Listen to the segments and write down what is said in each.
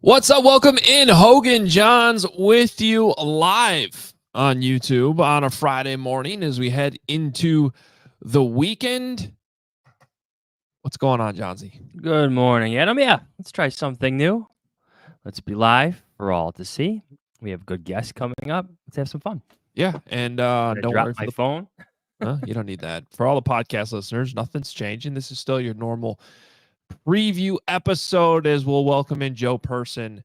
What's up? Welcome in. Hoge Jahns with you live on YouTube on a Friday morning as we head into the weekend. What's going on, Johnsy? Good morning, Adam. Yeah, let's try something new. Let's be live for all to see. We have good guests coming up. Let's have some fun. Yeah, and Gonna don't drop worry for my the phone. you don't need that. For all the podcast listeners, nothing's changing. This is still your normal preview episode as we'll welcome in Joe Person,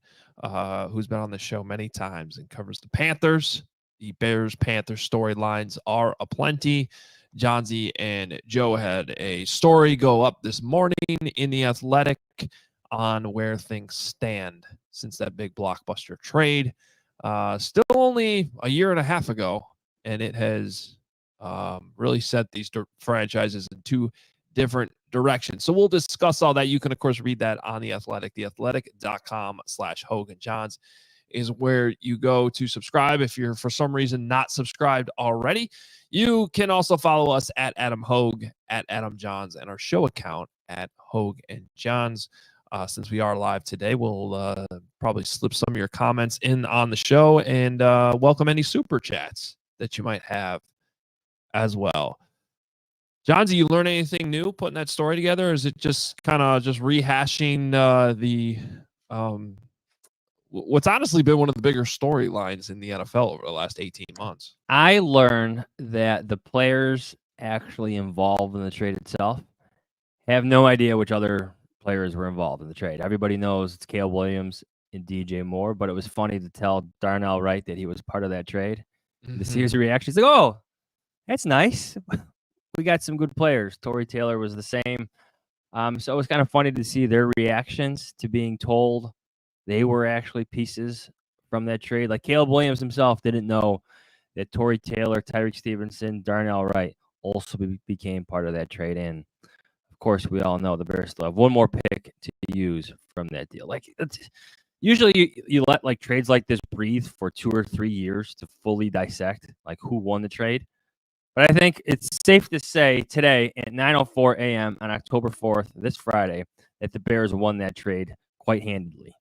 who's been on the show many times and covers the Panthers. The Bears-Panthers storylines are aplenty. Johnsy and Joe had a story go up this morning in The Athletic on where things stand since that big blockbuster trade. Still only a year and a half ago, and it has really set these franchises in two different directions. So we'll discuss all that. You can, of course, read that on The Athletic. TheAthletic.com/HoganJahns is where you go to subscribe. If you're, for some reason, not subscribed already, you can also follow us at Adam Hoge, at Adam Johns, and our show account at Hoge and Johns. Since we are live today, we'll probably slip some of your comments in on the show and welcome any super chats that you might have as well. Johnsy, you learn anything new putting that story together? Or is it just kind of just rehashing what's honestly been one of the bigger storylines in the NFL over the last 18 months? I learned that the players actually involved in the trade itself have no idea which other players were involved in the trade. Everybody knows it's Caleb Williams and DJ Moore, but it was funny to tell Darnell Wright that he was part of that trade. Mm-hmm. To see his reaction, he's like, "Oh, that's nice. We got some good players." Tory Taylor was the same. So it was kind of funny to see their reactions to being told they were actually pieces from that trade. Like Caleb Williams himself didn't know that Tory Taylor, Tyreek Stevenson, Darnell Wright also became part of that trade. And of course, we all know the Bears still have one more pick to use from that deal. Like usually you let like trades like this breathe for 2 or 3 years to fully dissect like who won the trade. But I think it's safe to say today at 9:04 a.m. on October 4th, this Friday, that the Bears won that trade quite handedly.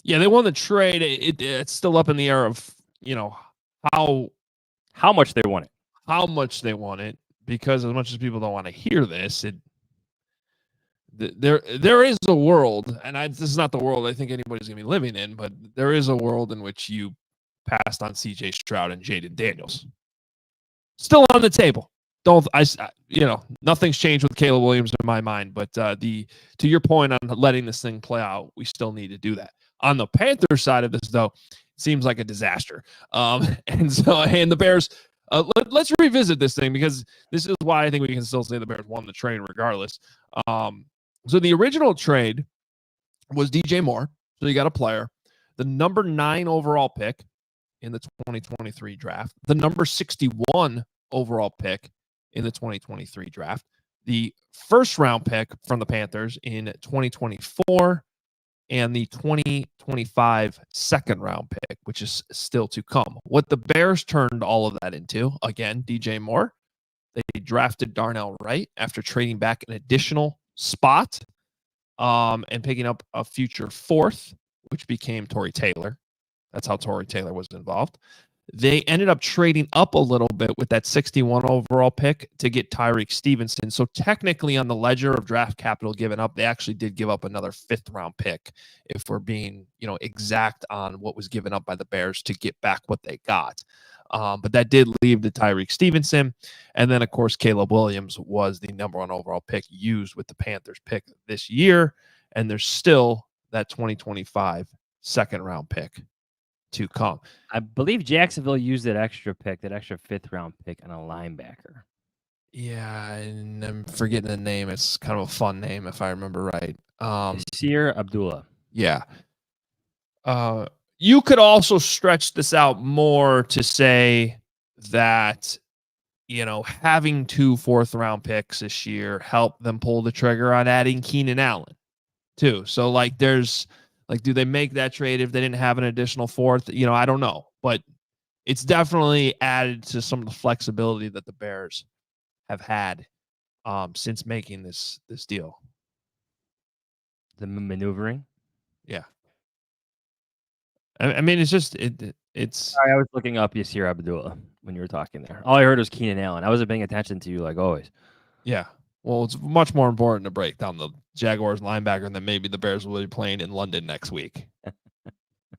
Yeah, they won the trade. It's still up in the air of, how much they won it. How much they won it, because as much as people don't want to hear this, there is a world, and this is not the world I think anybody's going to be living in, but there is a world in which you passed on C.J. Stroud and Jaden Daniels. Still on the table. Nothing's changed with Caleb Williams in my mind, but to your point on letting this thing play out, we still need to do that. On the Panthers side of this, though, it seems like a disaster. And the Bears, let's revisit this thing, because this is why I think we can still say the Bears won the trade regardless. So the original trade was DJ Moore. So you got a player, the number 9 overall pick in the 2023 draft, the number 61 overall pick in the 2023 draft, the first round pick from the Panthers in 2024, and the 2025 second round pick, which is still to come. What the Bears turned all of that into, again, DJ Moore. They drafted Darnell Wright after trading back an additional spot and picking up a future fourth, which became Tory Taylor. That's how Tory Taylor was involved. They ended up trading up a little bit with that 61 overall pick to get Tyreek Stevenson. So technically on the ledger of draft capital given up, they actually did give up another 5th round pick, if we're being, exact on what was given up by the Bears to get back what they got. But that did leave the Tyreek Stevenson. And then, of course, Caleb Williams was the number 1 overall pick used with the Panthers pick this year. And there's still that 2025 second round pick to come. I believe Jacksonville used that extra pick, that extra 5th round pick, on a linebacker. Yeah, and I'm forgetting the name. It's kind of a fun name if I remember right. Nasir Abdullah. Yeah. You could also stretch this out more to say that, having 2 4th round picks this year helped them pull the trigger on adding Keenan Allen too. So do they make that trade if they didn't have an additional 4th? I don't know, but it's definitely added to some of the flexibility that the Bears have had since making this deal. The maneuvering. Yeah. I mean, it's just it's Sorry, I was looking up Yasir Abdullah when you were talking there. All I heard was Keenan Allen. I wasn't paying attention to you like always. yeah. Well, it's much more important to break down the Jaguars linebacker than maybe the Bears will be playing in London next week.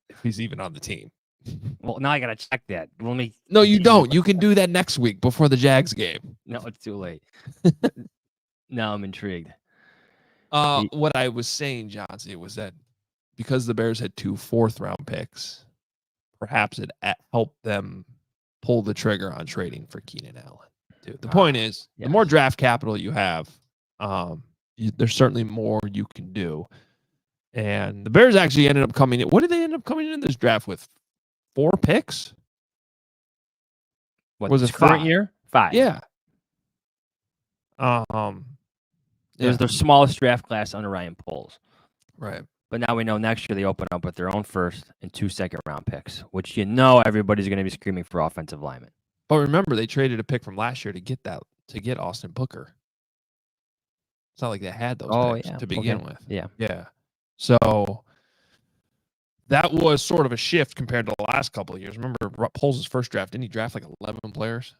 If he's even on the team. Well, now I gotta check that. Let me. No, you don't. You can do that next week before the Jags game. No, it's too late. Now I'm intrigued. What I was saying, Johnsy, was that because the Bears had 2 fourth-round picks, perhaps it helped them pull the trigger on trading for Keenan Allen. Dude, the point is, the more draft capital you have, there's certainly more you can do. And the Bears actually ended up coming in. What did they end up coming in this draft with? 4 picks? What was it current 5? year? 5. Yeah. It was their smallest draft class under Ryan Poles. Right. But now we know next year they open up with their own first and 2 second-round picks, which everybody's going to be screaming for offensive linemen. But remember, they traded a pick from last year to get Austin Booker. It's not like they had those picks to begin with. Yeah. Yeah. So that was sort of a shift compared to the last couple of years. Remember Poles' first draft, didn't he draft like 11 players?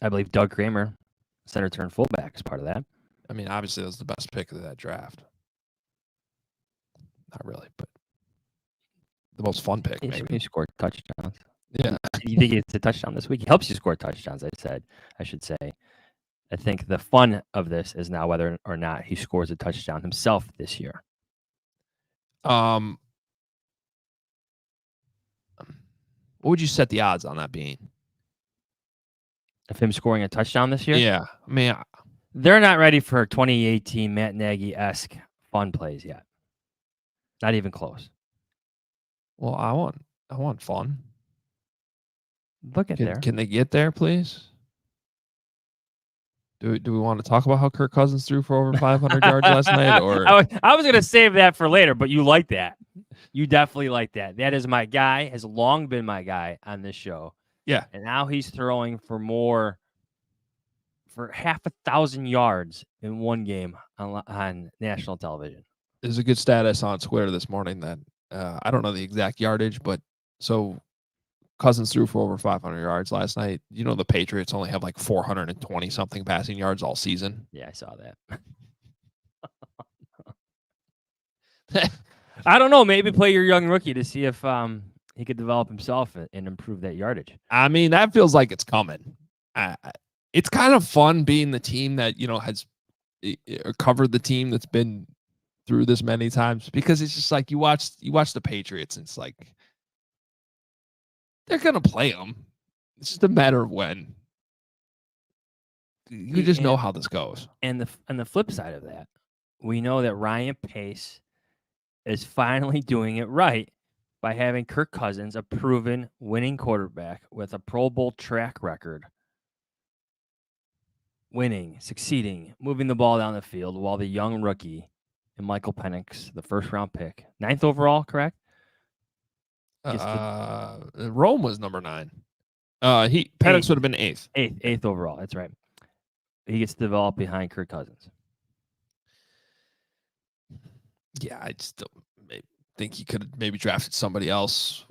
I believe Doug Kramer, center turn fullback, is part of that. I mean, obviously, that was the best pick of that draft. Not really, but the most fun pick, maybe. He scored touchdowns. Yeah. You think it's a touchdown this week? He helps you score touchdowns, I should say. I think the fun of this is now whether or not he scores a touchdown himself this year. What would you set the odds on that being? Of him scoring a touchdown this year? Yeah. I mean, they're not ready for 2018 Matt Nagy-esque fun plays yet. Not even close. Well, I want fun. Look at there. Can they get there, please? Do we want to talk about how Kirk Cousins threw for over 500 yards last night? Or I was going to save that for later, but you like that. You definitely like that. That is my guy, has long been my guy on this show. Yeah. And now he's throwing for half 1,000 yards in one game on national television. There's a good status on Twitter this morning that I don't know the exact yardage, but so Cousins threw for over 500 yards last night. You know, the Patriots only have like 420 something passing yards all season. Yeah, I saw that. I don't know. Maybe play your young rookie to see if he could develop himself and improve that yardage. I mean, that feels like it's coming. It's kind of fun being the team that, has covered the team that's been through this many times, because it's just like you watch the Patriots and it's like they're going to play them. It's just a matter of when. You just know how this goes. And the flip side of that, we know that Ryan Pace is finally doing it right by having Kirk Cousins, a proven winning quarterback with a Pro Bowl track record, winning, succeeding, moving the ball down the field, while the young rookie and Michael Penix, the first-round pick, 9th overall, correct? Rome was number 9. Penix would have been 8th. 8th overall. That's right. He gets to develop behind Kirk Cousins. Yeah, I just think he could have maybe drafted somebody else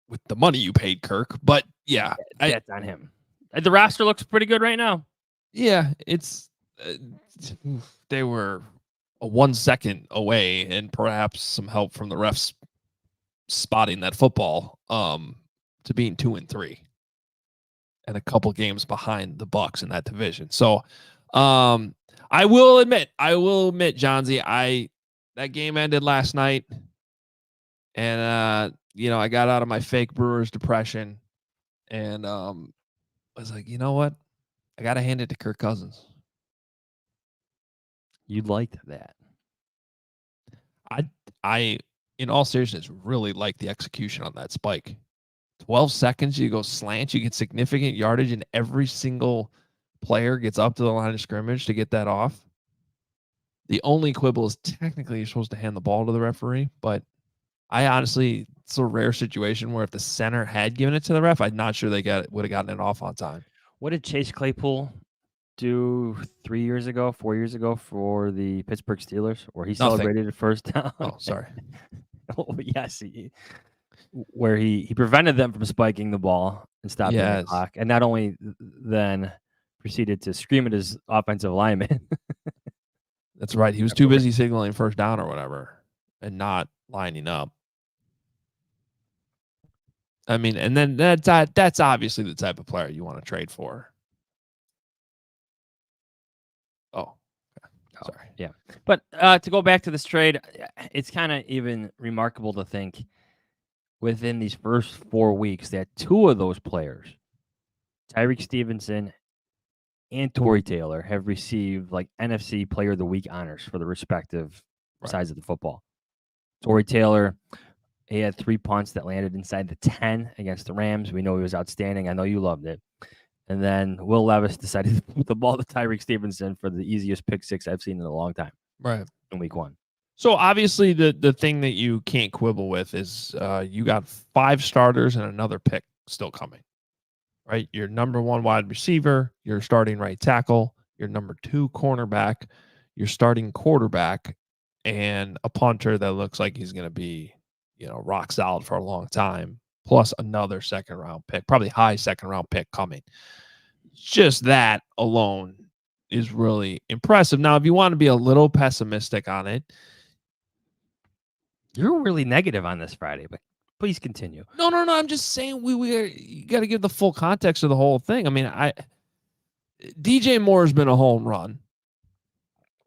with the money you paid Kirk. But yeah, that's on him. The roster looks pretty good right now. Yeah, it's they were a 1 second away, and perhaps some help from the refs spotting that football to being 2-3 and a couple games behind the Bucs in that division. So I will admit, Johnsy, that game ended last night, and I got out of my fake Brewers depression, and was like, you know what? I got to hand it to Kirk Cousins. You liked that. I, in all seriousness, really like the execution on that spike. 12 seconds, you go slant, you get significant yardage, and every single player gets up to the line of scrimmage to get that off. The only quibble is technically you're supposed to hand the ball to the referee, but I honestly, it's a rare situation where if the center had given it to the ref, I'm not sure they would have gotten it off on time. What did Chase Claypool do 4 years ago for the Pittsburgh Steelers, where he celebrated a first down? Oh, sorry. Yes, where he prevented them from spiking the ball and stopping the clock, and not only then proceeded to scream at his offensive lineman. That's right. He was too busy signaling first down or whatever and not lining up. I mean, and then that's obviously the type of player you want to trade for. Oh, sorry. Yeah. But to go back to this trade, it's kind of even remarkable to think within these first 4 weeks that two of those players, Tyreek Stevenson and Torrey Taylor, have received like NFC Player of the Week honors for the respective sides of the football. Torrey Taylor, he had 3 punts that landed inside the 10 against the Rams. We know he was outstanding. I know you loved it. And then Will Levis decided to put the ball to Tyreek Stevenson for the easiest pick six I've seen in a long time. Right. In week 1. So obviously the thing that you can't quibble with is you got 5 starters and another pick still coming. Right? Your number 1 wide receiver, your starting right tackle, your number 2 cornerback, your starting quarterback, and a punter that looks like he's going to be, rock solid for a long time, plus another second round pick, probably high second round pick coming. Just that alone is really impressive. Now, if you want to be a little pessimistic on it, you're really negative on this Friday, but please continue. No. I'm just saying you got to give the full context of the whole thing. I mean, DJ Moore has been a home run,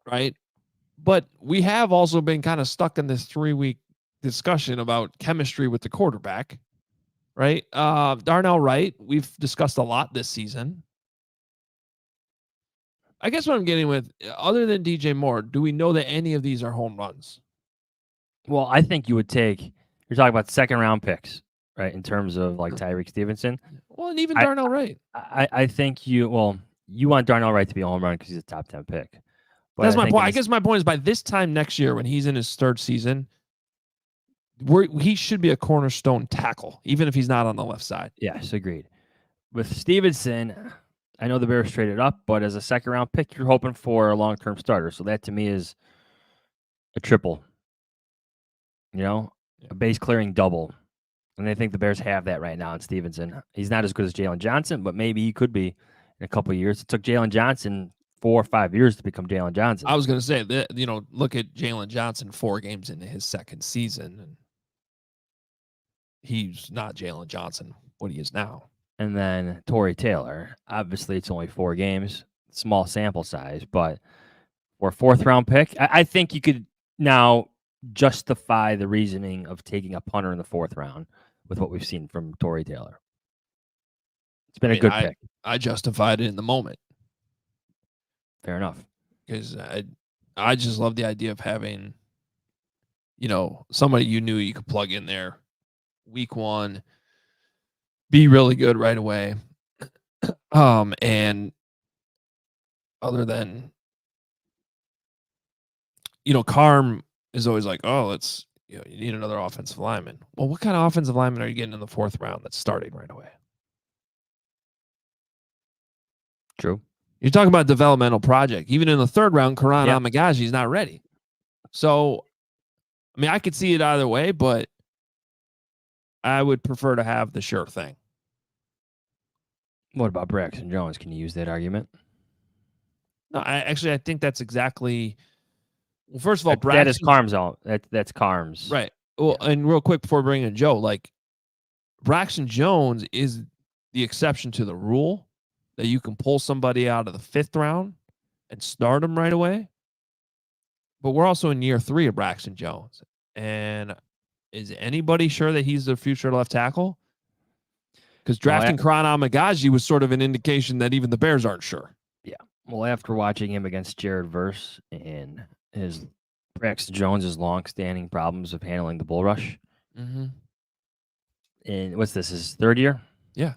right? But we have also been kind of stuck in this 3-week discussion about chemistry with the quarterback, right? Darnell Wright, we've discussed a lot this season. I guess what I'm getting with, other than DJ Moore, do we know that any of these are home runs? Well, I think you would you're talking about second round picks, right? In terms of like Tyreek Stevenson. Well, and even Darnell Wright. I think you want Darnell Wright to be a home run because he's a top 10 pick. But that's my point. I guess my point is by this time next year, when he's in his 3rd season, he should be a cornerstone tackle, even if he's not on the left side. Yes, agreed. With Stevenson, I know the Bears traded up, but as a second round pick, you're hoping for a long-term starter. So that to me is a triple, a base clearing double. And I think the Bears have that right now in Stevenson. He's not as good as Jalen Johnson, but maybe he could be in a couple of years. It took Jalen Johnson 4 or 5 years to become Jalen Johnson. I was going to say that, look at Jalen Johnson 4 games into his 2nd season, and he's not Jalen Johnson, what he is now. And then Torrey Taylor, obviously it's only 4 games, small sample size, but for a 4th round pick, I think you could now justify the reasoning of taking a punter in the 4th round with what we've seen from Torrey Taylor. It's been a good pick. I justified it in the moment. Fair enough. Because I just love the idea of having, somebody you knew you could plug in there week 1, be really good right away. And other than, Carm is always like, oh, you need another offensive lineman. Well, what kind of offensive lineman are you getting in the 4th round that's starting right away? True. You're talking about a developmental project. Even in the 3rd round, Karan Amagaji's not ready. So, I mean, I could see it either way, but I would prefer to have the sure thing. What about Braxton Jones? Can you use that argument? No, I think that's exactly. Well, first of all, that is Carm's. That's Carm's. Right. Well, and real quick before bringing in Joe, like Braxton Jones is the exception to the rule that you can pull somebody out of the 5th round and start them right away. But we're also in year 3 of Braxton Jones. And is anybody sure that he's the future left tackle? Because drafting Karan Amagaji was sort of an indication that even the Bears aren't sure. Yeah. Well, after watching him against Jared Verse and his Braxton Jones' long-standing problems of handling the bull rush. Mm-hmm. And what's this, his 3rd year? Yeah.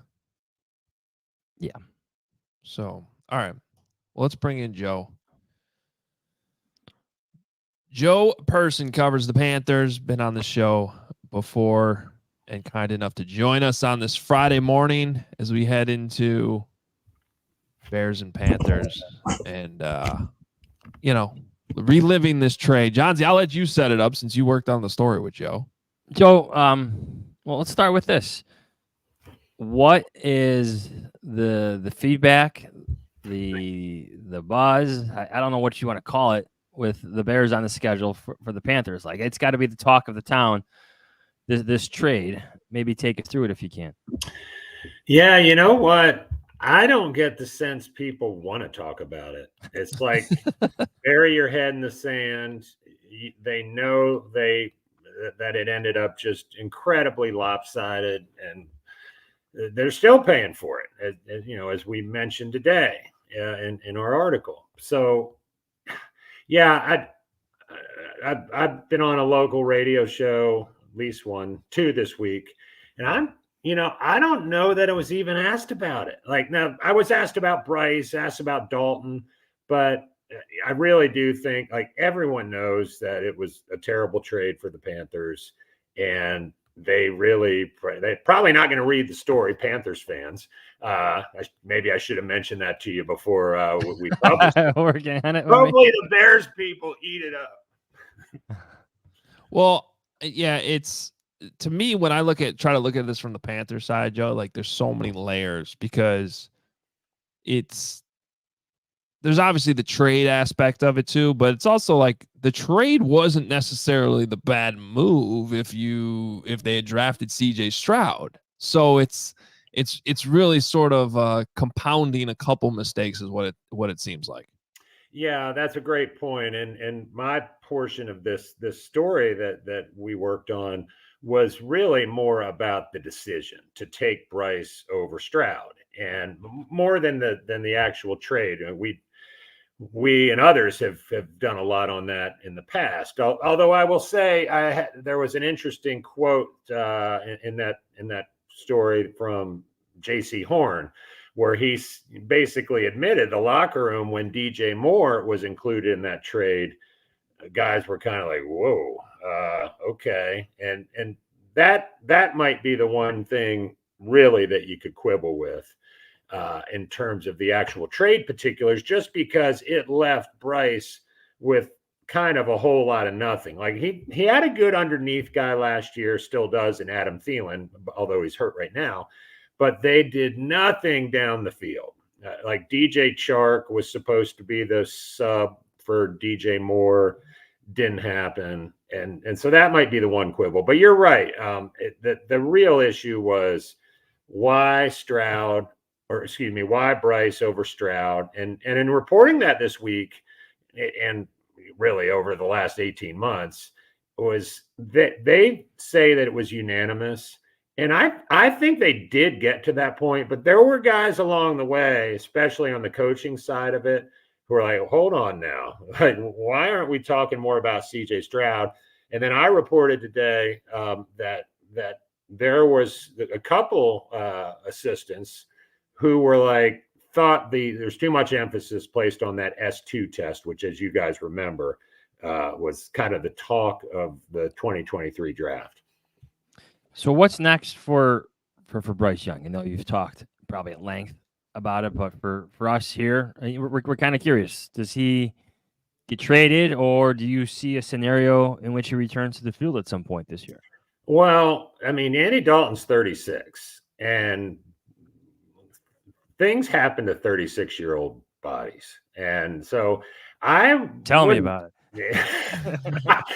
Yeah. So, all right. Well, let's bring in Joe. Joe Person covers the Panthers, been on the show before and kind enough to join us on this Friday morning as we head into Bears and Panthers and, reliving this trade. Johnsy, I'll let you set it up since you worked on the story with Joe. Joe, well, let's start with this. What is the feedback, the buzz? I don't know what you want to call it with the Bears on the schedule for the Panthers. Like, it's got to be the talk of the town. This trade. Maybe take us through it if you can. Yeah, you know what? I don't get the sense people want to talk about it. It's like bury your head in the sand. They know that it ended up just incredibly lopsided, and they're still paying for it. As we mentioned today in our article. So, yeah, I've been on a local radio show, at least two this week, and I don't know that it was even asked about it. Like, now, I was asked about Bryce, asked about Dalton, but I really do think, like, everyone knows that it was a terrible trade for the Panthers, and they're probably not going to read the story, Panthers fans. Maybe I should have mentioned that to you before we published it. Working on it. Hopefully the Bears people eat it up. Well, yeah, it's, to me, when I try to look at this from the Panther side, Joe, like, there's so many layers, because there's obviously the trade aspect of it too, but it's also like the trade wasn't necessarily the bad move if they had drafted CJ Stroud. So it's really sort of compounding a couple mistakes is what it seems like. Yeah, that's a great point. And my portion of this story that we worked on was really more about the decision to take Bryce over Stroud, and more than the actual trade. We and others have done a lot on that in the past. Although I will say there was an interesting quote in that story from J.C. Horn, where he basically admitted the locker room, when DJ Moore was included in that trade, guys were kind of like, whoa, okay. And that might be the one thing really that you could quibble with in terms of the actual trade particulars, just because it left Bryce with kind of a whole lot of nothing. Like, he had a good underneath guy last year, still does, in Adam Thielen, although he's hurt right now, but they did nothing down the field. Like, DJ Chark was supposed to be the sub for DJ Moore, didn't happen. And so that might be the one quibble, but you're right. The real issue was why Bryce over Stroud. And in reporting that this week, and really over the last 18 months, was that they say that it was unanimous. And I think they did get to that point, but there were guys along the way, especially on the coaching side of it, who are like, hold on now. Like, why aren't we talking more about CJ Stroud? And then I reported today that there was a couple assistants who were like, thought there's too much emphasis placed on that S2 test, which, as you guys remember, was kind of the talk of the 2023 draft. So what's next for Bryce Young? I know you've talked probably at length about it, but for us here, we're kind of curious. Does he get traded, or do you see a scenario in which he returns to the field at some point this year? Well, I mean, Andy Dalton's 36, and things happen to 36-year-old bodies. And so Tell me about it.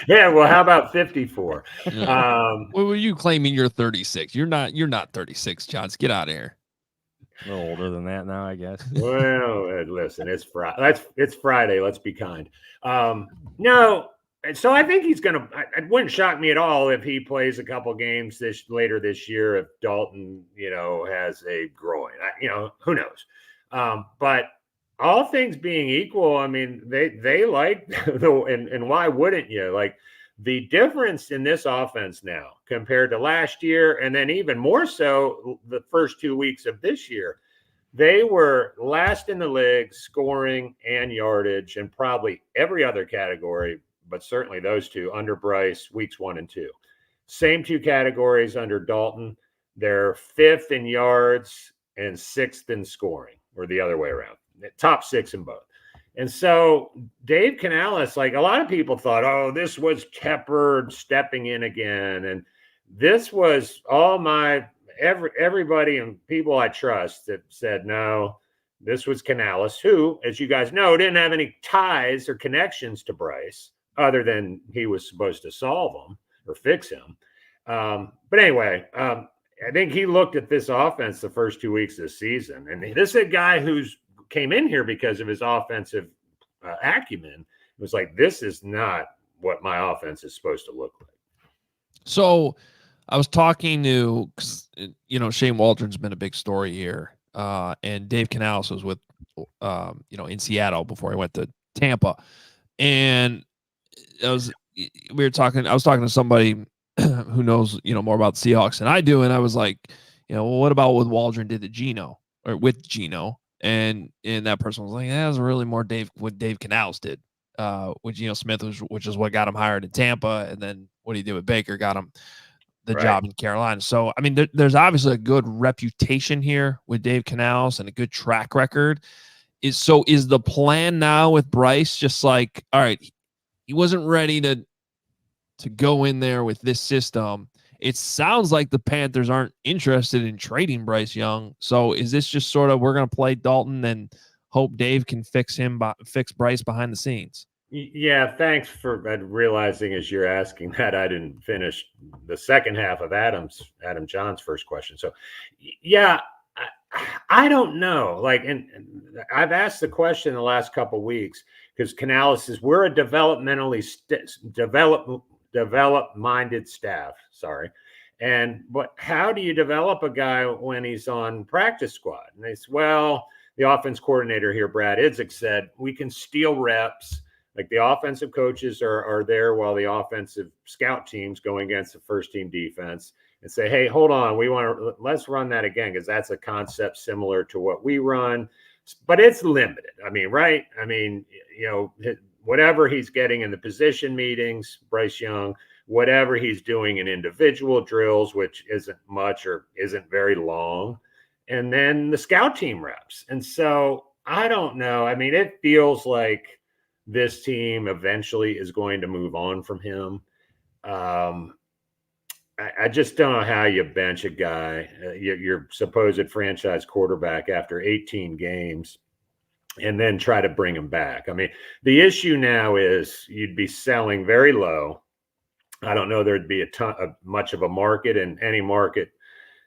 Yeah, well, how about 54? Well, were you claiming you're 36? You're not 36, Johns. Get out of here. A little older than that now, I guess. Well, listen, it's Friday. It's Friday. Let's be kind. No, so I think he's gonna. It wouldn't shock me at all if he plays a couple games later this year. If Dalton, has a groin, who knows? But all things being equal, I mean, they like and why wouldn't you? Like, the difference in this offense now compared to last year, and then even more so the first 2 weeks of this year, they were last in the league scoring and yardage, and probably every other category, but certainly those two, under Bryce, weeks 1 and 2. Same two categories under Dalton. They're 5th in yards and 6th in scoring, or the other way around. Top 6 in both. And so Dave Canales, like, a lot of people thought, oh, this was Tepper stepping in again. this was all everybody and people I trust that said no. This was Canales, who, as you guys know, didn't have any ties or connections to Bryce other than he was supposed to solve them or fix him. But anyway, I think he looked at this offense the first 2 weeks of the season, and this is a guy who's came in here because of his offensive acumen. It was like, this is not what my offense is supposed to look like. So I was talking to, Shane Waldron's been a big story here. And Dave Canales was with, in Seattle before he went to Tampa. And I was talking to somebody who knows, more about the Seahawks than I do. And I was like, well, what about what Waldron did to Geno or with Geno? And that person was like, that was really more what Dave Canales did with Geno Smith, which is what got him hired in Tampa. And then what he did with Baker got him the job in Carolina. So, I mean, there's obviously a good reputation here with Dave Canales and a good track record. Is the plan now with Bryce just like, all right, he wasn't ready to go in there with this system. It sounds like the Panthers aren't interested in trading Bryce Young. So is this just sort of, we're going to play Dalton and hope Dave can fix Bryce behind the scenes? Yeah, thanks for realizing as you're asking that I didn't finish the second half of Adam John's first question. So, yeah, I don't know. Like, and I've asked the question the last couple of weeks because Canales says we're a developmentally develop-minded staff. Sorry. But how do you develop a guy when he's on practice squad? And they say, well, the offense coordinator here, Brad Idzik, said we can steal reps. Like the offensive coaches are there while the offensive scout team's going against the first team defense and say, hey, hold on, let's run that again because that's a concept similar to what we run, but it's limited. I mean, right? I mean, whatever he's getting in the position meetings, Bryce Young, whatever he's doing in individual drills, which isn't much or isn't very long, and then the scout team reps. And so I don't know. I mean, it feels like this team eventually is going to move on from him. I just don't know how you bench a guy, your supposed franchise quarterback after 18 games and then try to bring him back. I mean, the issue now is you'd be selling very low. I don't know there'd be much of a market, and any market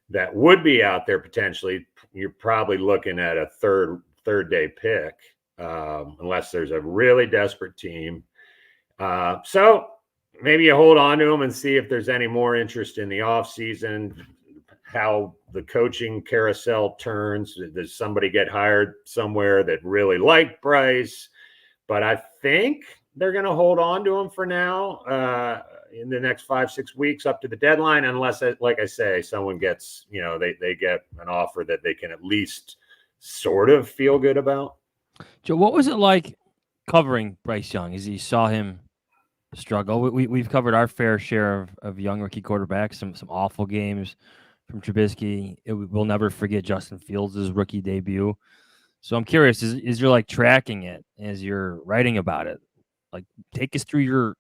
that would be out there potentially, you're probably looking at a third day pick. Unless there's a really desperate team. So maybe you hold on to them and see if there's any more interest in the offseason, how the coaching carousel turns. Does somebody get hired somewhere that really liked Bryce? But I think they're going to hold on to him for now in the next 5-6 weeks up to the deadline, unless, like I say, someone gets, they get an offer that they can at least sort of feel good about. Joe, what was it like covering Bryce Young as you saw him struggle? We've covered our fair share of young rookie quarterbacks, some awful games from Trubisky. We'll never forget Justin Fields' rookie debut. So I'm curious, is you're like tracking it as you're writing about it? Like, take us through your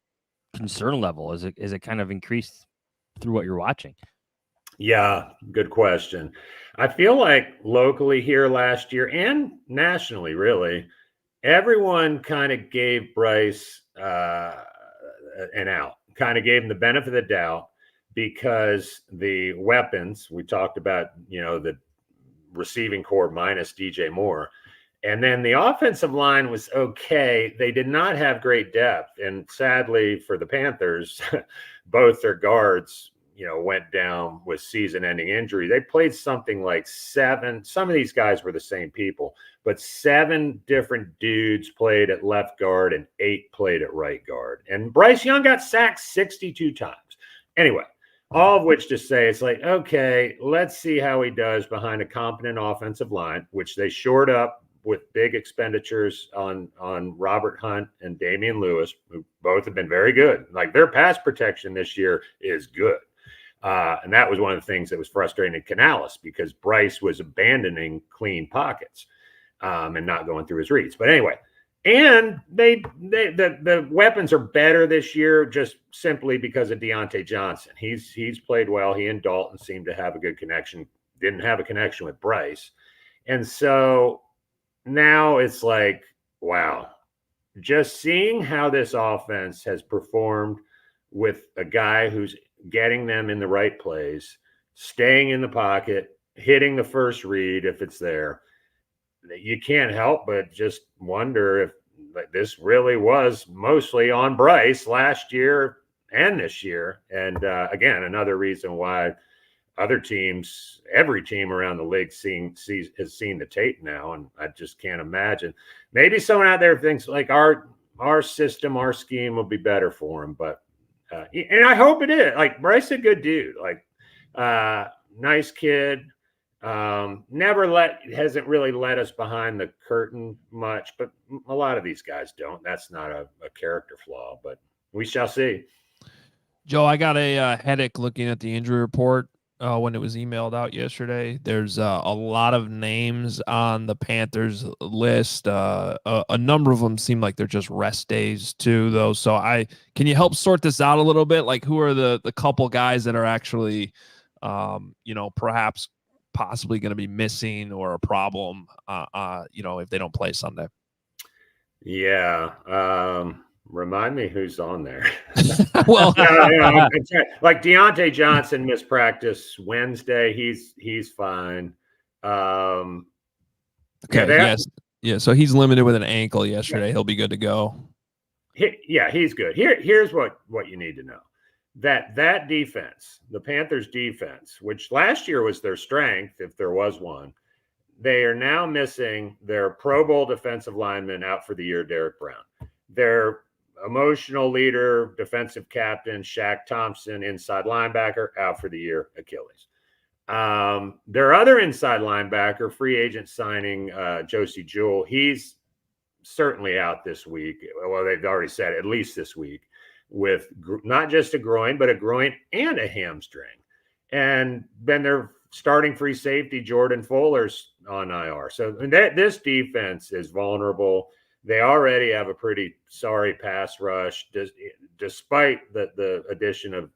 concern level. Is it kind of increased through what you're watching? Yeah, good question. I feel like locally here last year and nationally, really, everyone kind of gave Bryce an out, kind of gave him the benefit of the doubt because the weapons we talked about, the receiving core minus DJ Moore. And then the offensive line was okay. They did not have great depth. And sadly for the Panthers, both their guards, went down with season-ending injury. They played something like 7. Some of these guys were the same people, but 7 different dudes played at left guard and 8 played at right guard. And Bryce Young got sacked 62 times. Anyway, all of which to say it's like, okay, let's see how he does behind a competent offensive line, which they shored up with big expenditures on Robert Hunt and Damian Lewis, who both have been very good. Like, their pass protection this year is good. And that was one of the things that was frustrating to Canales because Bryce was abandoning clean pockets and not going through his reads. But anyway, And the weapons are better this year just simply because of Deontay Johnson. He's played well. He and Dalton seem to have a good connection. Didn't have a connection with Bryce. And so now it's like, wow, just seeing how this offense has performed with a guy who's getting them in the right place, staying in the pocket, hitting the first read if it's there. You can't help but just wonder if this really was mostly on Bryce last year and this year. And again, another reason why other teams, every team around the league has seen the tape now. And I just can't imagine. Maybe someone out there thinks like our system, our scheme will be better for him. But and I hope it is. Like Bryce, a good dude, like nice kid. Hasn't really let us behind the curtain much, but a lot of these guys don't. That's not a character flaw, but we shall see. Joe, I got a headache looking at the injury report when it was emailed out yesterday. There's a lot of names on the Panthers list. A number of them seem like they're just rest days too, though. So can you help sort this out a little bit? Like, who are the couple guys that are actually, perhaps possibly going to be missing or a problem, if they don't play Sunday? Yeah. Remind me who's on there. Well, like Deontay Johnson missed practice Wednesday. He's fine. Okay. Yes. Yeah. So he's limited with an ankle yesterday. Yeah. He'll be good to go. He's good. Here's what you need to know. That defense, the Panthers defense, which last year was their strength, if there was one, they are now missing their Pro Bowl defensive lineman out for the year, Derek Brown. Their emotional leader, defensive captain, Shaq Thompson, inside linebacker, out for the year, Achilles. Their other inside linebacker, free agent signing, Josie Jewell, he's certainly out this week. Well, they've already said at least this week, with not just a groin, but a groin and a hamstring. And then their starting free safety, Jordan Fuller's on IR. So this defense is vulnerable. They already have a pretty sorry pass rush, despite the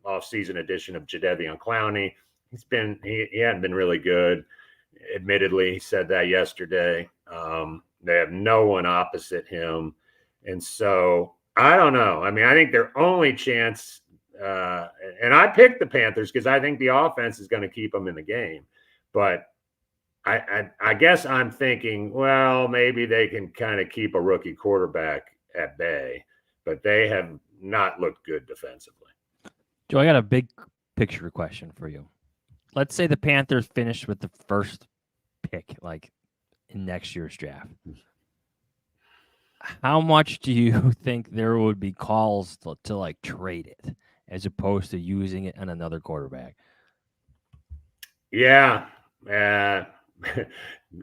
off-season addition of Jadeveon Clowney. He hadn't been really good. Admittedly, he said that yesterday. They have no one opposite him. And so I don't know. I mean, I think their only chance, and I picked the Panthers because I think the offense is going to keep them in the game. But I guess I'm thinking, well, maybe they can kind of keep a rookie quarterback at bay, but they have not looked good defensively. Joe, I got a big picture question for you. Let's say the Panthers finished with the first pick, like in next year's draft. How much do you think there would be calls to like trade it as opposed to using it on another quarterback? Yeah.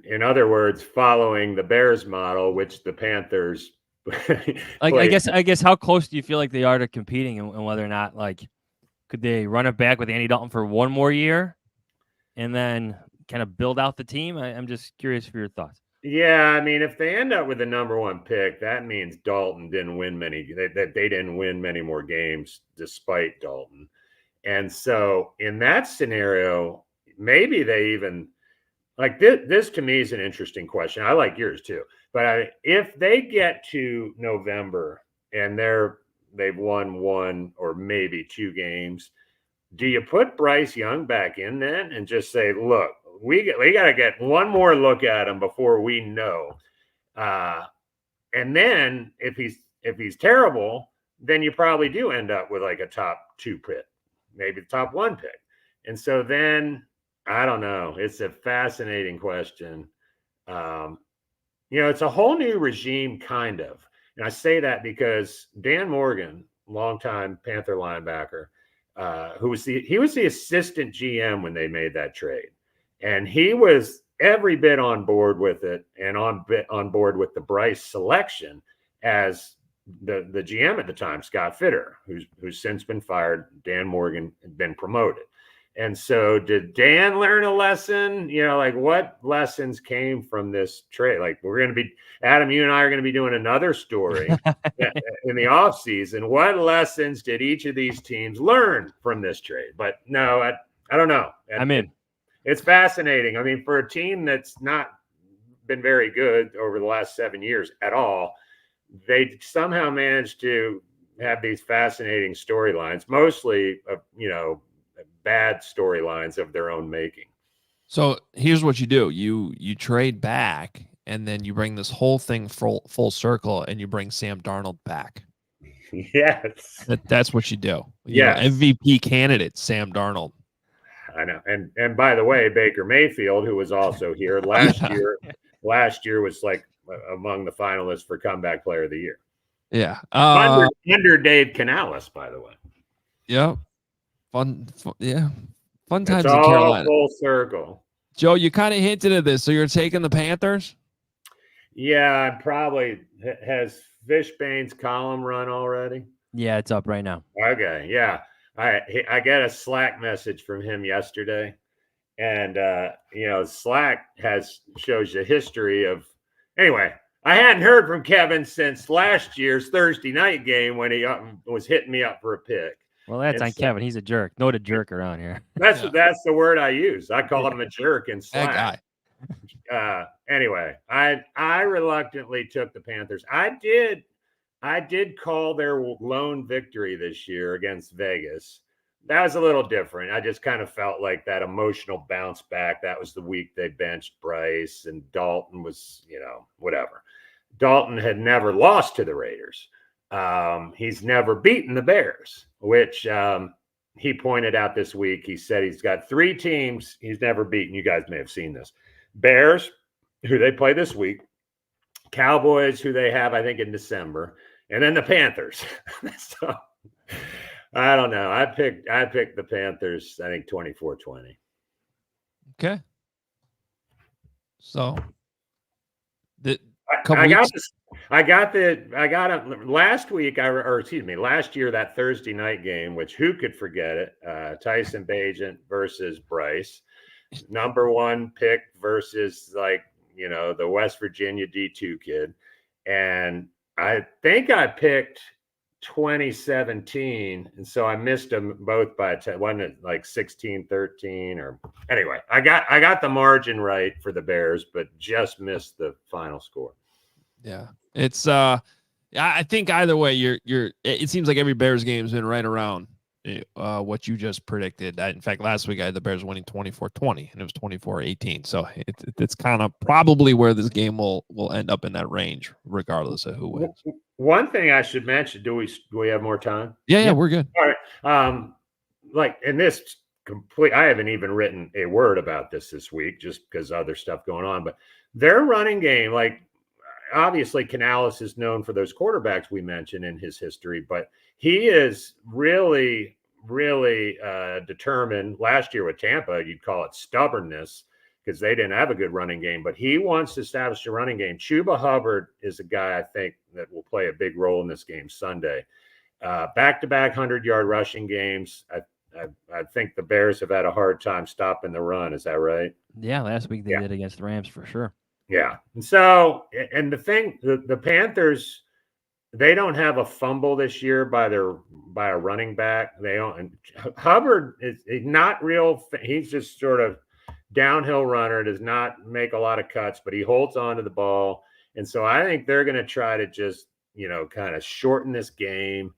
In other words, following the Bears model, which the Panthers I guess how close do you feel like they are to competing, and whether or not, like, could they run it back with Andy Dalton for one more year and then kind of build out the team? I'm just curious for your thoughts. Yeah, I mean, if they end up with the number one pick, that means Dalton didn't win many. They didn't win many more games despite Dalton, and so in that scenario, maybe they even like this. This to me is an interesting question. I like yours too, but if they get to November and they've won one or maybe two games, do you put Bryce Young back in then and just say, look, we got to get one more look at him before we know. And then if he's terrible, then you probably do end up with like a top 2 pick, maybe the top 1 pick. And so then I don't know. It's a fascinating question. It's a whole new regime kind of. And I say that because Dan Morgan, longtime Panther linebacker, he was the assistant GM when they made that trade. And he was every bit on board with it and on board with the Bryce selection as the GM at the time, Scott Fitter, who's since been fired. Dan Morgan had been promoted. And so did Dan learn a lesson? Like what lessons came from this trade? Like we're going to be, Adam, you and I are going to be doing another story in the off season. What lessons did each of these teams learn from this trade? But no, I don't know. I'm in. It's fascinating. I mean, for a team that's not been very good over the last 7 years at all, they somehow managed to have these fascinating storylines, mostly, bad storylines of their own making. So here's what you do. You trade back, and then you bring this whole thing full circle, and you bring Sam Darnold back. Yes. That's what you do. Yeah. MVP candidate, Sam Darnold. I know. And by the way, Baker Mayfield, who was also here last year was like among the finalists for comeback player of the year. Yeah. Under Dave Canales, by the way. Yeah. Fun times it's in all Carolina. Full circle. Joe, you kind of hinted at this. So you're taking the Panthers? Yeah, probably. Has Fishbane's column run already? Yeah, it's up right now. Okay, yeah. I got a Slack message from him yesterday, and Slack shows the history of. Anyway, I hadn't heard from Kevin since last year's Thursday night game when he was hitting me up for a pick. Well, that's on Kevin. He's a jerk. Note a jerk around here. That's the word I use. I call him a jerk in Slack. That guy. Anyway, I reluctantly took the Panthers. I did call their lone victory this year against Vegas. That was a little different. I just kind of felt like that emotional bounce back. That was the week they benched Bryce, and Dalton was, whatever. Dalton had never lost to the Raiders. He's never beaten the Bears, which he pointed out this week. He said he's got 3 teams he's never beaten. You guys may have seen this. Bears, who they play this week. Cowboys, who they have, I think, in December. And then the Panthers. So I don't know. I picked the Panthers, I think 24-20. Okay. So last year, that Thursday night game, which who could forget it? Tyson Bagent versus Bryce, number 1 pick versus the West Virginia D2 kid. And I think I picked 2017, and so I missed them both by 10. Wasn't it like 16-13 or anyway? I got the margin right for the Bears, but just missed the final score. Yeah, it's I think either way, it seems like every Bears game has been right around what you just predicted. In fact, last week I had the Bears winning 24-20, and it was 24-18. So it's kind of probably where this game will end up in that range, regardless of who wins. One thing I should mention: do we have more time? Yeah, we're good. All right. In this I haven't even written a word about this week, just because other stuff going on. But their running game, obviously Canales is known for those quarterbacks we mentioned in his history, but he is really, really determined. Last year with Tampa, you'd call it stubbornness because they didn't have a good running game, but he wants to establish a running game. Chuba Hubbard is a guy I think that will play a big role in this game Sunday. Back-to-back 100-yard rushing games. I think the Bears have had a hard time stopping the run. Is that right? Yeah, last week they did against the Rams for sure. Yeah. And so, and the Panthers, they don't have a fumble this year by a running back. They don't. And Hubbard is not real. He's just sort of downhill runner, does not make a lot of cuts, but he holds on to the ball. And so I think they're going to try to just, kind of shorten this game.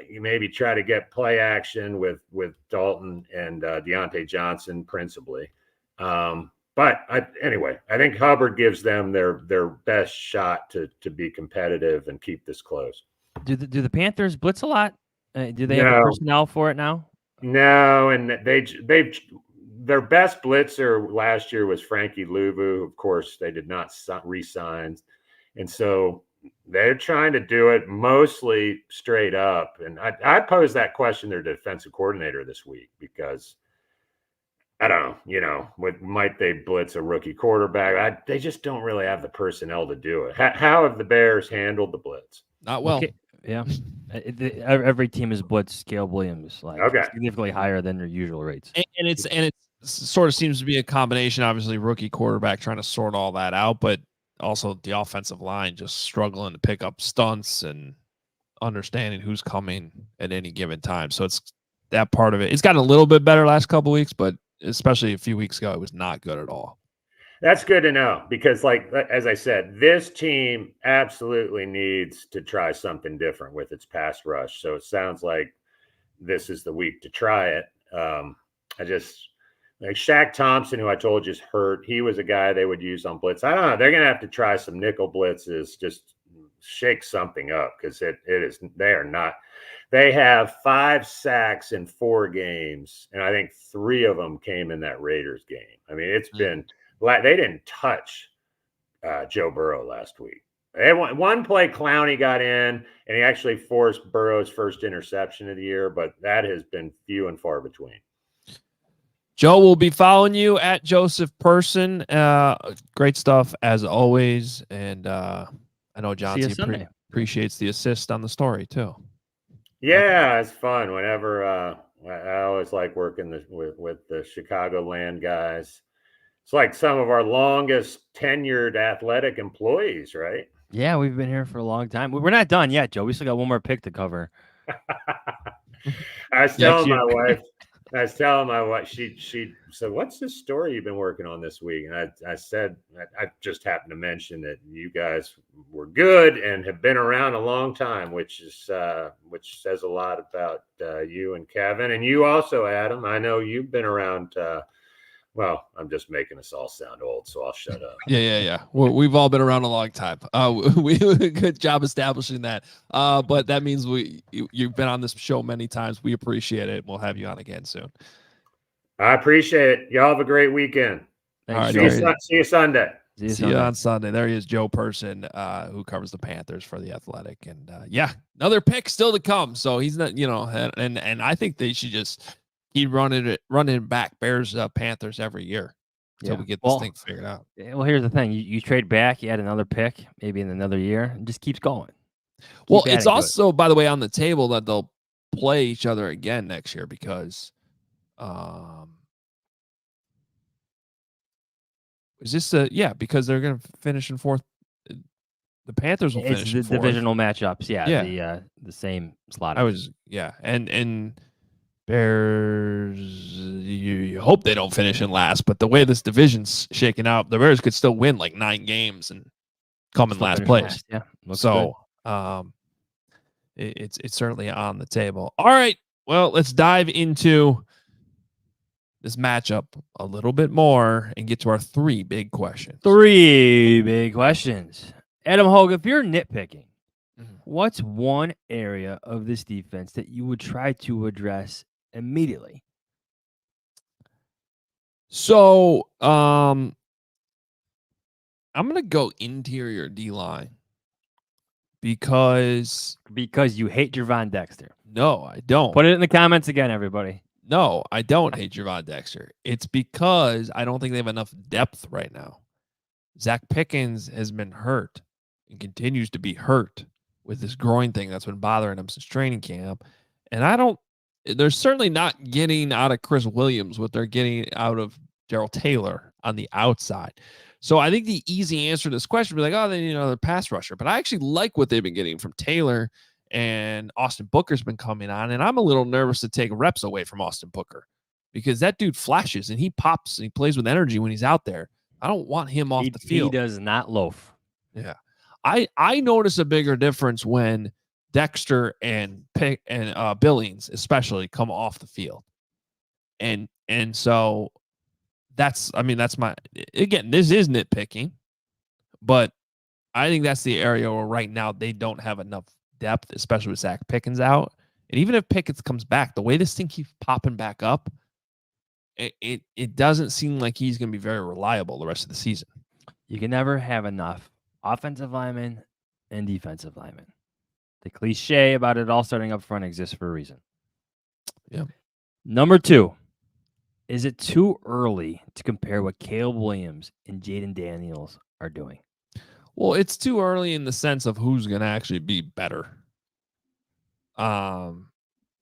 You maybe try to get play action with Dalton and Deontay Johnson principally. But anyway, I think Hubbard gives them their best shot to be competitive and keep this close. Do the Panthers blitz a lot? Do they have the personnel for it now? No, and their best blitzer last year was Frankie Louvu. Of course, they did not re-sign, and so they're trying to do it mostly straight up. And I posed that question to their defensive coordinator this week because I don't know, might they blitz a rookie quarterback? They just don't really have the personnel to do it. How have the Bears handled the blitz? Not well. Yeah. Every team is blitz Caleb Williams like Okay. significantly higher than their usual rates. And it sort of seems to be a combination, obviously rookie quarterback trying to sort all that out, but also the offensive line just struggling to pick up stunts and understanding who's coming at any given time. So it's that part of it. It's gotten a little bit better last couple of weeks, but especially a few weeks ago, it was not good at all. That's good to know because, like as I said, this team absolutely needs to try something different with its pass rush. So it sounds like this is the week to try it. I just like Shaq Thompson, who I told you is hurt. He was a guy they would use on blitz. I don't know. They're going to have to try some nickel blitzes, just shake something up because it is. They are not. They have 5 sacks in 4 games, and I think 3 of them came in that Raiders game. I mean, it's been like they didn't touch Joe Burrow last week. One play, Clowney got in, and he actually forced Burrow's first interception of the year, but that has been few and far between. Joe will be following you at Joseph Person. Great stuff as always, and I know John appreciates the assist on the story too. Yeah, it's fun. Whenever I always like working with the Chicagoland guys. It's like some of our longest tenured athletic employees, right? Yeah, we've been here for a long time. We're not done yet, Joe. We still got one more pick to cover. I was telling my wife, she said, "What's this story you've been working on this week?" And I said, I just happened to mention that you guys were good and have been around a long time, which says a lot about you and Kevin, and you also, Adam. I know you've been around. Well, I'm just making us all sound old, so I'll shut up. Yeah. We've all been around a long time. We did a good job establishing that. But that means you've been on this show many times. We appreciate it. We'll have you on again soon. I appreciate it. Y'all have a great weekend. Thanks, see you Sunday. See you on Sunday. There he is, Joe Person, who covers the Panthers for The Athletic. And another pick still to come. So he's not, and I think they should just keep running back Bears, Panthers every year until we get this thing figured out. Well, here's the thing: you trade back, you add another pick, maybe in another year, and just keeps going. It's also, by the way, on the table that they'll play each other again next year because, is this because they're going to finish in 4th. The Panthers will finish in 4th. Divisional matchups. Yeah. The same slot. And Bears, you hope they don't finish in last, but the way this division's shaking out, the Bears could still win like 9 games and come in last place. Yeah. So it's certainly on the table. All right. Well, let's dive into this matchup a little bit more and get to our 3 big questions. 3 big questions. Adam Hoge, if you're nitpicking, what's one area of this defense that you would try to address immediately? So, I'm going to go interior D-line because you hate Gervon Dexter. No, I don't. Put it in the comments again, everybody. No, I don't hate Gervon Dexter. It's because I don't think they have enough depth right now. Zach Pickens has been hurt and continues to be hurt with this groin thing that's been bothering him since training camp. And they're certainly not getting out of Chris Williams what they're getting out of Darrell Taylor on the outside. So I think the easy answer to this question would be like, they need another pass rusher. But I actually like what they've been getting from Taylor, and Austin Booker's been coming on. And I'm a little nervous to take reps away from Austin Booker because that dude flashes and he pops and he plays with energy when he's out there. I don't want him off the field. He does not loaf. Yeah. I notice a bigger difference when Dexter and Billings especially come off the field. And so that's my, again, this is nitpicking, but I think that's the area where right now they don't have enough depth, especially with Zach Pickens out. And even if Pickens comes back, the way this thing keeps popping back up, it doesn't seem like he's going to be very reliable the rest of the season. You can never have enough offensive linemen and defensive linemen. The cliche about it all starting up front exists for a reason. Yeah. Number 2, is it too early to compare what Caleb Williams and Jaden Daniels are doing? Well, it's too early in the sense of who's going to actually be better.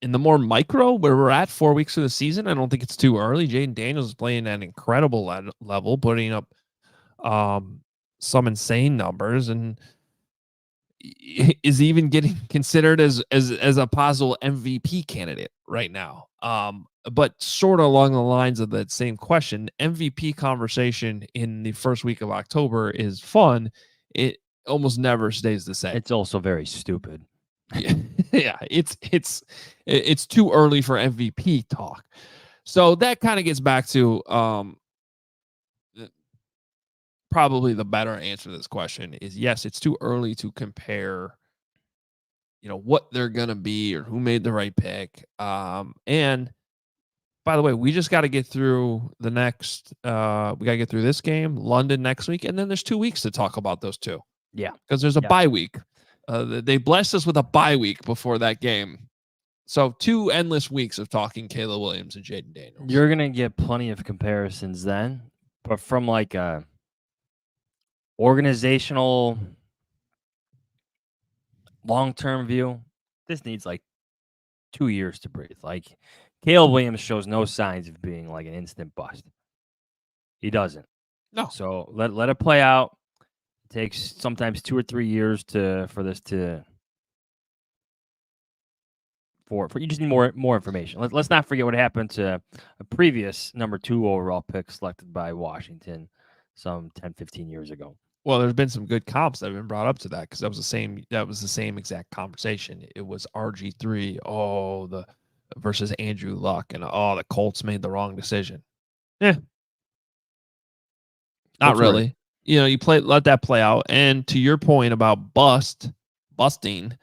In the more micro, where we're at 4 weeks of the season, I don't think it's too early. Jaden Daniels is playing at an incredible level, putting up some insane numbers, and is even getting considered as a possible MVP candidate right now. But sort of along the lines of that same question, MVP conversation in the first week of October is fun. It almost never stays the same. It's also very stupid. Yeah, it's too early for MVP talk. So that kind of gets back to probably the better answer to this question is yes, it's too early to compare, what they're going to be or who made the right pick. And by the way, we just got to get through the next, we got to get through this game, London next week. And then there's 2 weeks to talk about those two. Yeah. Because there's a bye week. They blessed us with a bye week before that game. So 2 endless weeks of talking Caleb Williams and Jaden Daniels. You're going to get plenty of comparisons then, but from like a organizational long-term view, this needs like 2 years to breathe. Like Caleb Williams shows no signs of being like an instant bust. He doesn't. No. So let it play out. It takes sometimes 2 or 3 years for this to for you just need more information. Let's not forget what happened to a previous number 2 overall pick selected by Washington some 10, 15 years ago. Well, there's been some good comps that have been brought up to that because that was the same exact conversation. It was RG3, versus Andrew Luck, and the Colts made the wrong decision. Yeah. Not That's really. Right. Let that play out. And to your point about busting,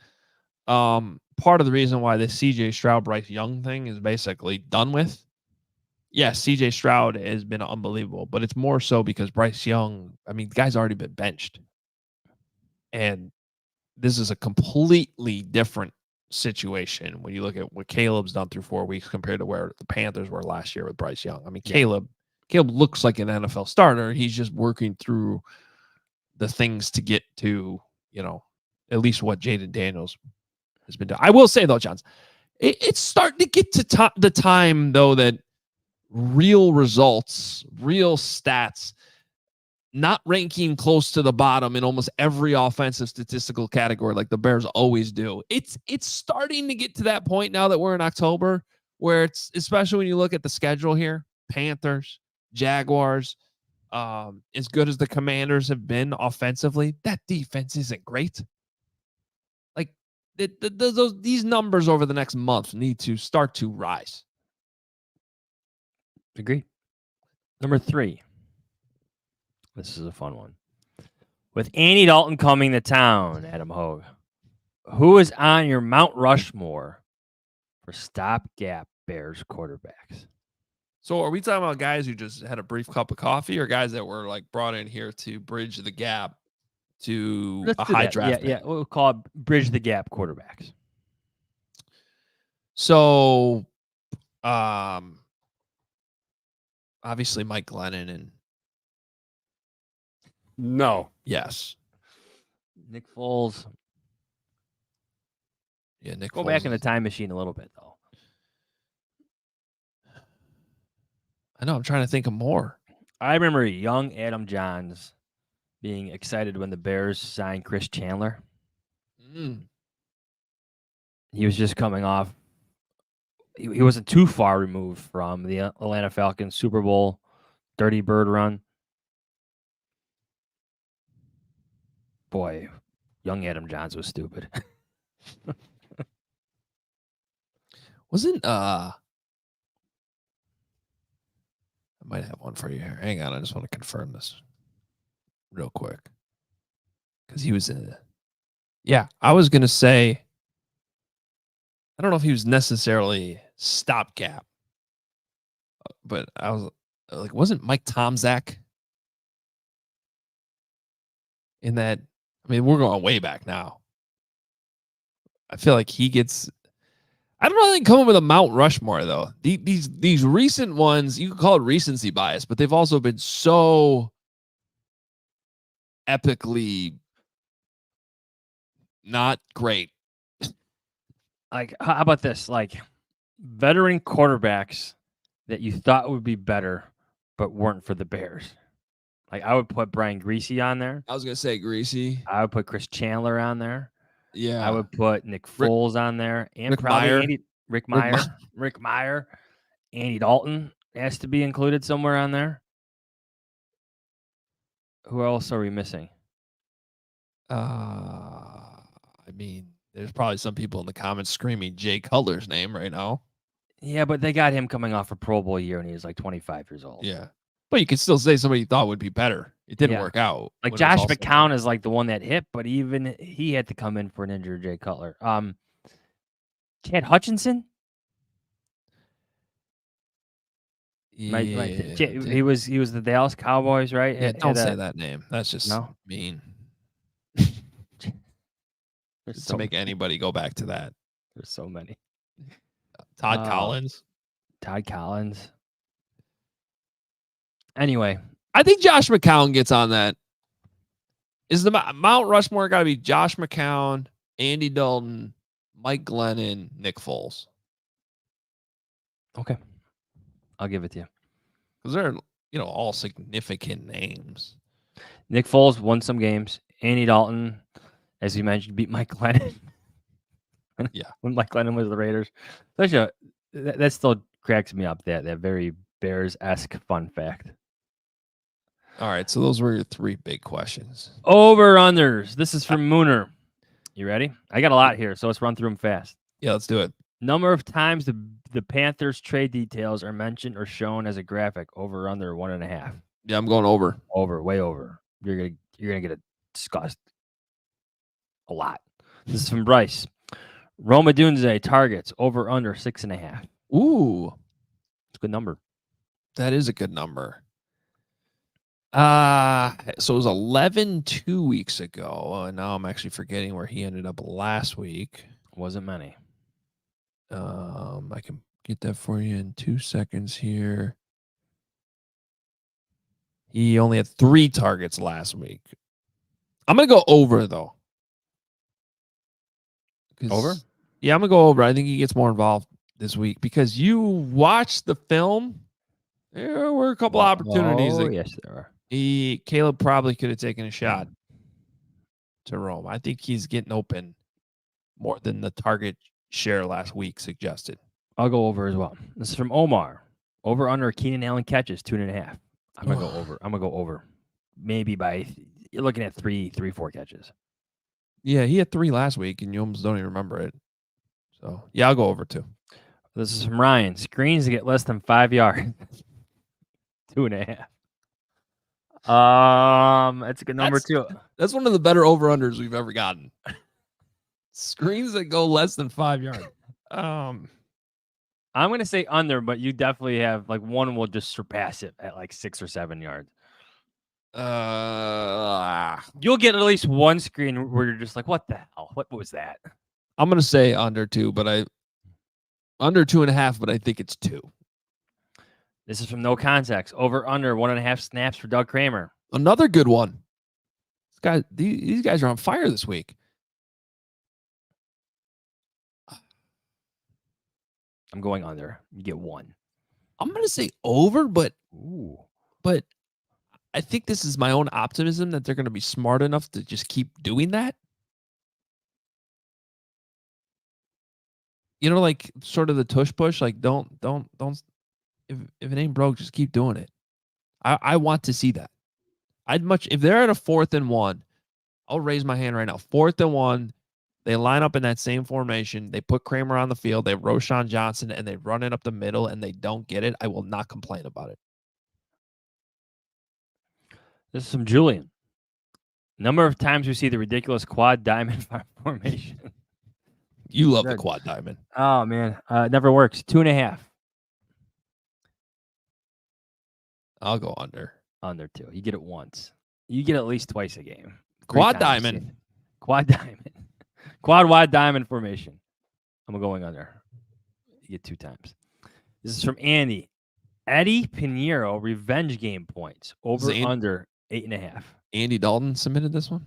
part of the reason why the CJ Stroud Bryce Young thing is basically done with. Yes, CJ Stroud has been unbelievable, but it's more so because Bryce Young, the guy's already been benched. And this is a completely different situation when you look at what Caleb's done through 4 weeks compared to where the Panthers were last year with Bryce Young. Caleb looks like an NFL starter. He's just working through the things to get to, at least what Jaden Daniels has been doing. I will say, though, Johns, it's starting to get to the time, though, that real results, real stats, not ranking close to the bottom in almost every offensive statistical category like the Bears always do. It's starting to get to that point now that we're in October where it's, especially when you look at the schedule here, Panthers, Jaguars, as good as the Commanders have been offensively, that defense isn't great. Like these numbers over the next month need to start to rise. Agree. Number 3. This is a fun one. With Andy Dalton coming to town, Adam Hoge, who is on your Mount Rushmore for stopgap Bears quarterbacks? So are we talking about guys who just had a brief cup of coffee or guys that were like brought in here to bridge the gap to a high draft? Yeah. We'll call it bridge the gap quarterbacks. So, obviously Mike Glennon and no. Yes. Nick Foles. Yeah, Nick Go Foles back in the time machine a little bit, though. I know. I'm trying to think of more. I remember young Adam Jahns being excited when the Bears signed Chris Chandler. He was just coming off. He wasn't too far removed from the Atlanta Falcons Super Bowl Dirty Bird run. Boy, young Adam Jahns was stupid. Wasn't I might have one for you here. Hang on, I just want to confirm this real quick. Because he was in I was gonna say I don't know if he was necessarily stopgap, but I was like, wasn't Mike Tomczak in that? We're going way back now. I feel like he gets. I don't know if they come up with a Mount Rushmore though. These recent ones, you could call it recency bias, but they've also been so epically not great. Like, how about this? Like, veteran quarterbacks that you thought would be better, but weren't for the Bears. Like, I would put Brian Greasy on there. I was gonna say Greasy. I would put Chris Chandler on there. Yeah. I would put Nick Rick- Foles on there, and Rick probably Meyer. Rick Rick Me- Meyer. Rick Meyer. Andy Dalton has to be included somewhere on there. Who else are we missing? I mean, there's probably some people in the comments screaming Jay Cutler's name right now. Yeah, but they got him coming off a Pro Bowl year, and he was like 25 years old. Yeah. But you could still say somebody you thought would be better. It didn't Yeah. work out. Like when it was Josh all said and McCown done. is like the one that hit, but even he had to come in for an injured Jay Cutler. Chad Hutchinson. He was the Dallas Cowboys, right? Yeah, don't say that name. That's just No? mean. There's To so make anybody go back to that. There's so many. Todd Collins. Todd Collins. Anyway, I think Josh McCown gets on that. Is the Mount Rushmore got to be Josh McCown, Andy Dalton, Mike Glennon, Nick Foles? okay, I'll give it to you. Because they're all significant names. Nick Foles won some games. Andy Dalton, as you mentioned, beat Mike Glennon. Yeah. When Mike Glennon was with the Raiders. That still cracks me up, that very Bears-esque fun fact. All right, so those were your three big questions. Over-unders. This is from Mooner. You ready? I got a lot here, so let's run through them fast. Yeah, let's do it. Number of times the Panthers trade details are mentioned or shown as a graphic. Over or under 1.5. Yeah, I'm going over. Over, way over. You're gonna get discussed a lot. This is from Bryce. Roma Dunze targets over under 6.5. Ooh, It's a good number. that is a good number. So it was 11 2 weeks ago. Now I'm actually forgetting where he ended up last week. Wasn't many. I can get that for you in 2 seconds here. He only had 3 targets last week. I'm gonna go over though. Over? Yeah, I'm gonna go over. I think he gets more involved this week because you watched the film. There were a couple opportunities that yes, there are. Caleb probably could have taken a shot to Rome. I think he's getting open more than the target share last week suggested. I'll go over as well. This is from Omar. Over under Keenan Allen catches 2.5. I'm gonna go over. I'm gonna go over. Maybe you're looking at 4 catches. Yeah, he had 3 last week, and you almost don't even remember it. So yeah, I'll go over too. This is from Ryan. Screens to get less than 5 yards. 2.5. That's a good number too. That's one of the better over-unders we've ever gotten. Screens that go less than 5 yards. I'm gonna say under, but you definitely have one will just surpass it at 6 or 7 yards. You'll get at least one screen where you're just like, what the hell? What was that? I'm gonna say under 2, but under 2.5, but I think it's 2. This is from No Context. Over under 1.5 snaps for Doug Kramer. Another good one. These guys are on fire this week. I'm going under. You get 1. I'm gonna say over, but Ooh. I think this is my own optimism that they're gonna be smart enough to just keep doing that. Sort of the tush push. Don't. If it ain't broke, just keep doing it. I want to see that. If they're at a 4th and 1, I'll raise my hand right now. 4th and 1, they line up in that same formation. They put Kramer on the field. They have Roshan Johnson, and they run it up the middle, and they don't get it. I will not complain about it. This is from Julian. Number of times we see the ridiculous quad diamond formation. You love the quad diamond. Oh, man. It never works. 2.5. I'll go under. Under 2. You get it once. You get at least twice a game. Quad diamond. Quad diamond. Quad wide diamond formation. I'm going under. You get 2 times. This is from Andy. Eddie Pinheiro revenge game points. Over under 8.5. Andy Dalton submitted this one.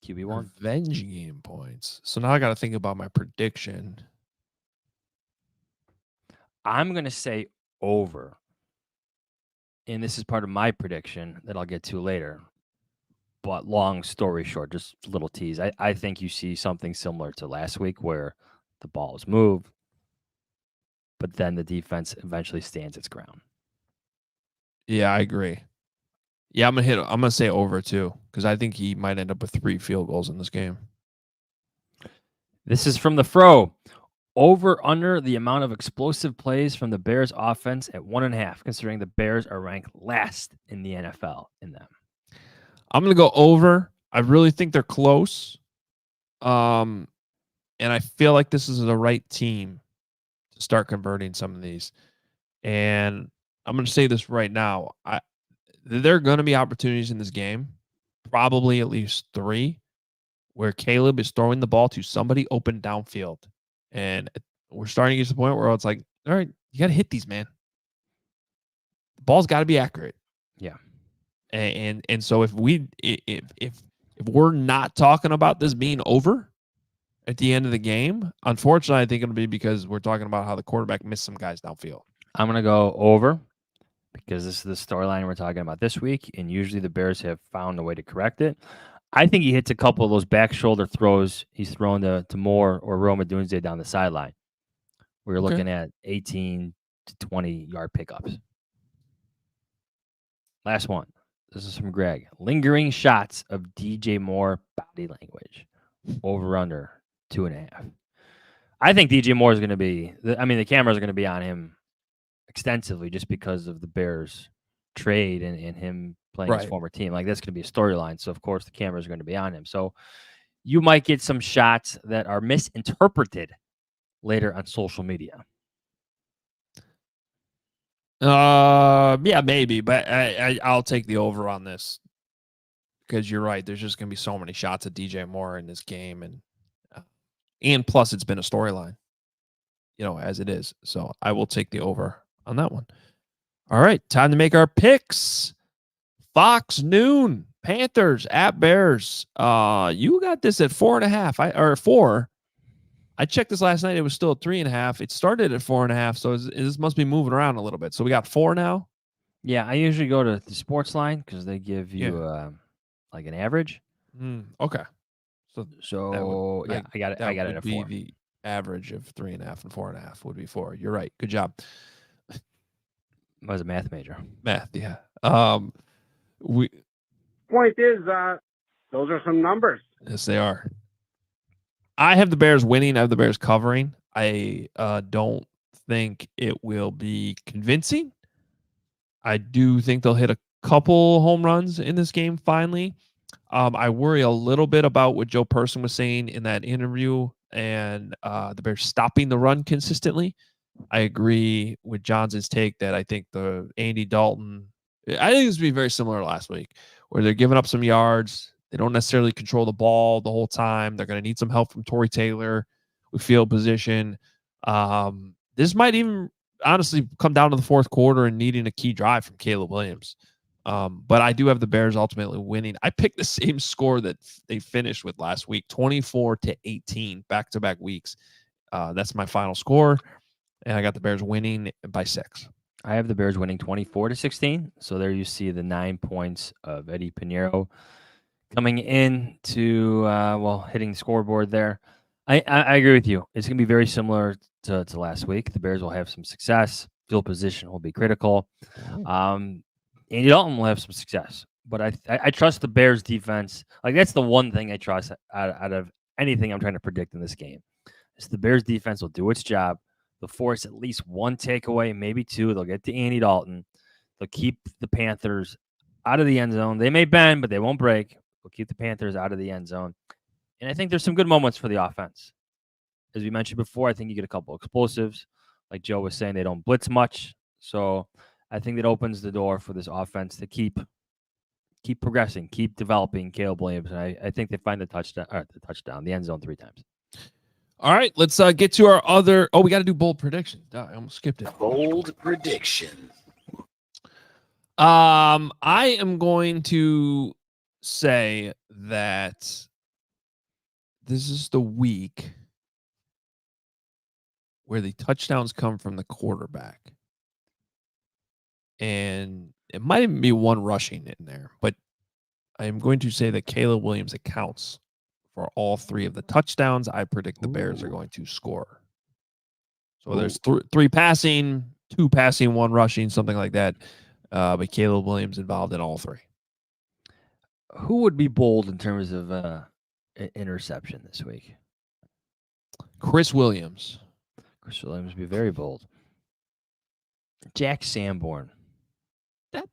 QB1. Revenge game points. So now I got to think about my prediction. I'm going to say over. And this is part of my prediction that I'll get to later. But long story short, just a little tease. I think you see something similar to last week where the ball is moved, but then the defense eventually stands its ground. Yeah, I agree. Yeah, I'm gonna say over too, because I think he might end up with 3 field goals in this game. This is from the Fro. Over under the amount of explosive plays from the Bears offense at 1.5, considering the Bears are ranked last in the NFL in them. I'm gonna go over. I really think they're close. And I feel like this is the right team to start converting some of these. And I'm going to say this right now. There are going to be opportunities in this game, probably at least 3, where Caleb is throwing the ball to somebody open downfield. And we're starting to get to the point where it's like, all right, you got to hit these, man. The ball's got to be accurate. Yeah. And so if we're not talking about this being over at the end of the game, unfortunately, I think it'll be because we're talking about how the quarterback missed some guys downfield. I'm going to go over because this is the storyline we're talking about this week, and usually the Bears have found a way to correct it. I think he hits a couple of those back shoulder throws he's thrown to Moore or Roma Dunze down the sideline. We're looking at 18 to 20-yard pickups. Last one. This is from Greg. Lingering shots of DJ Moore body language. Over under 2.5. I think DJ Moore is going to be, the cameras are going to be on him extensively just because of the Bears trade and him playing his former team. Like, that's going to be a storyline. So, of course, the cameras are going to be on him. So, you might get some shots that are misinterpreted later on social media. Yeah, maybe, but I'll take the over on this because you're right. There's just going to be so many shots at DJ Moore in this game, and plus it's been a storyline, as it is. So I will take the over on that one. All right, time to make our picks. Fox noon, Panthers at Bears. You got this at 4.5 or 4. I checked this last night. It was still at 3.5. It started at 4.5, so this must be moving around a little bit. So we got 4 now. Yeah, I usually go to the sports line because they give you like an average. Okay. So I got it. I got it at 4. The average of 3.5 and 4.5 would be 4. You're right. Good job. I was a math major. Math, yeah. Point is, those are some numbers. Yes, they are. I have the Bears winning. I have the Bears covering. I don't think it will be convincing. I do think they'll hit a couple home runs in this game finally. I worry a little bit about what Joe Person was saying in that interview and the Bears stopping the run consistently. I agree with Johns' take that I think the Andy Dalton, I think this will be very similar to last week, where they're giving up some yards. They don't necessarily control the ball the whole time. They're going to need some help from Torrey Taylor with field position. This might even honestly come down to the fourth quarter and needing a key drive from Caleb Williams. But I do have the Bears ultimately winning. I picked the same score that they finished with last week, 24-18, back-to-back weeks. That's my final score, and I got the Bears winning by 6. I have the Bears winning 24-16. So there you see the 9 points of Eddie Pinheiro coming in to hitting the scoreboard there. I agree with you. It's going to be very similar to last week. The Bears will have some success. Field position will be critical. Andy Dalton will have some success, but I trust the Bears defense. Like, that's the one thing I trust out of anything I'm trying to predict in this game. Is the Bears defense will do its job. They'll force at least 1 takeaway, maybe 2. They'll get to Andy Dalton. They'll keep the Panthers out of the end zone. They may bend, but they won't break. They'll keep the Panthers out of the end zone. And I think there's some good moments for the offense. As we mentioned before, I think you get a couple explosives. Like Joe was saying, they don't blitz much. So I think that opens the door for this offense to keep progressing, keep developing Caleb Williams. And I think they find the end zone 3 times. All right, let's get to our other. Oh, we got to do bold prediction. I almost skipped it. Bold prediction. I am going to say that this is the week where the touchdowns come from the quarterback. And it might even be one rushing in there, but I am going to say that Caleb Williams accounts for all 3 of the touchdowns I predict the Bears are going to score. So there's 3 passing, 2 passing, 1 rushing, something like that. But Caleb Williams involved in all 3. Who would be bold in terms of interception this week? Chris Williams. Chris Williams would be very bold. Jack Sanborn.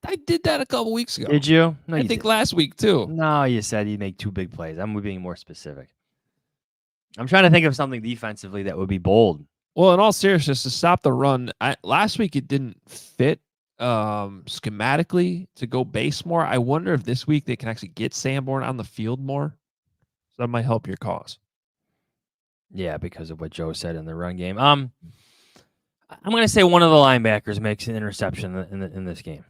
I did that a couple weeks ago. Did you? No, I you think didn't. last week too. No, you said he'd make 2 big plays. I'm being more specific. I'm trying to think of something defensively that would be bold. Well, in all seriousness, to stop the run, last week it didn't fit schematically to go base more. I wonder if this week they can actually get Sanborn on the field more. So that might help your cause. Yeah, because of what Joe said in the run game. I'm going to say one of the linebackers makes an interception in this game.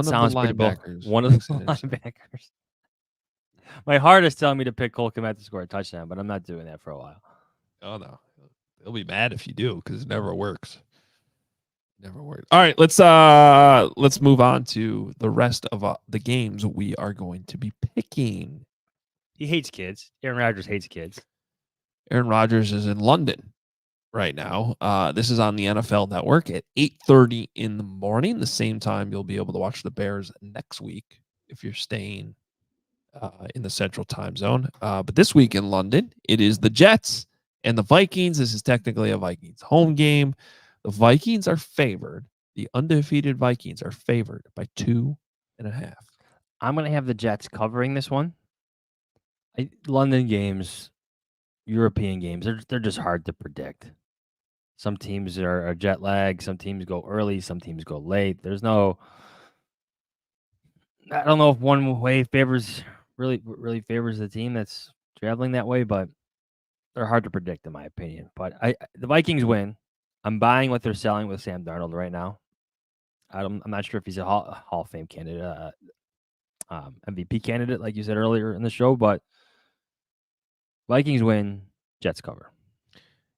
Sounds pretty bold. One of the linebackers. My heart is telling me to pick Cole Kmet to score a touchdown, but I'm not doing that for a while. Oh no, they'll be mad if you do because it never works. Never works. All right, let's move on to the rest of the games we are going to be picking. He hates kids. Aaron Rodgers hates kids. Aaron Rodgers is in London right now. This is on the NFL Network at 8:30 in the morning. The same time you'll be able to watch the Bears next week if you're staying in the Central Time Zone. But this week in London, it is the Jets and the Vikings. This is technically a Vikings home game. The Vikings are favored. The undefeated Vikings are favored by 2.5. I'm going to have the Jets covering this one. London games, European games, they're just hard to predict. Some teams are jet lag. Some teams go early. Some teams go late. I don't know if one way really favors the team that's traveling that way, but they're hard to predict in my opinion. But the Vikings win. I'm buying what they're selling with Sam Darnold right now. I'm not sure if he's a Hall of Fame candidate, MVP candidate, like you said earlier in the show, but Vikings win, Jets cover.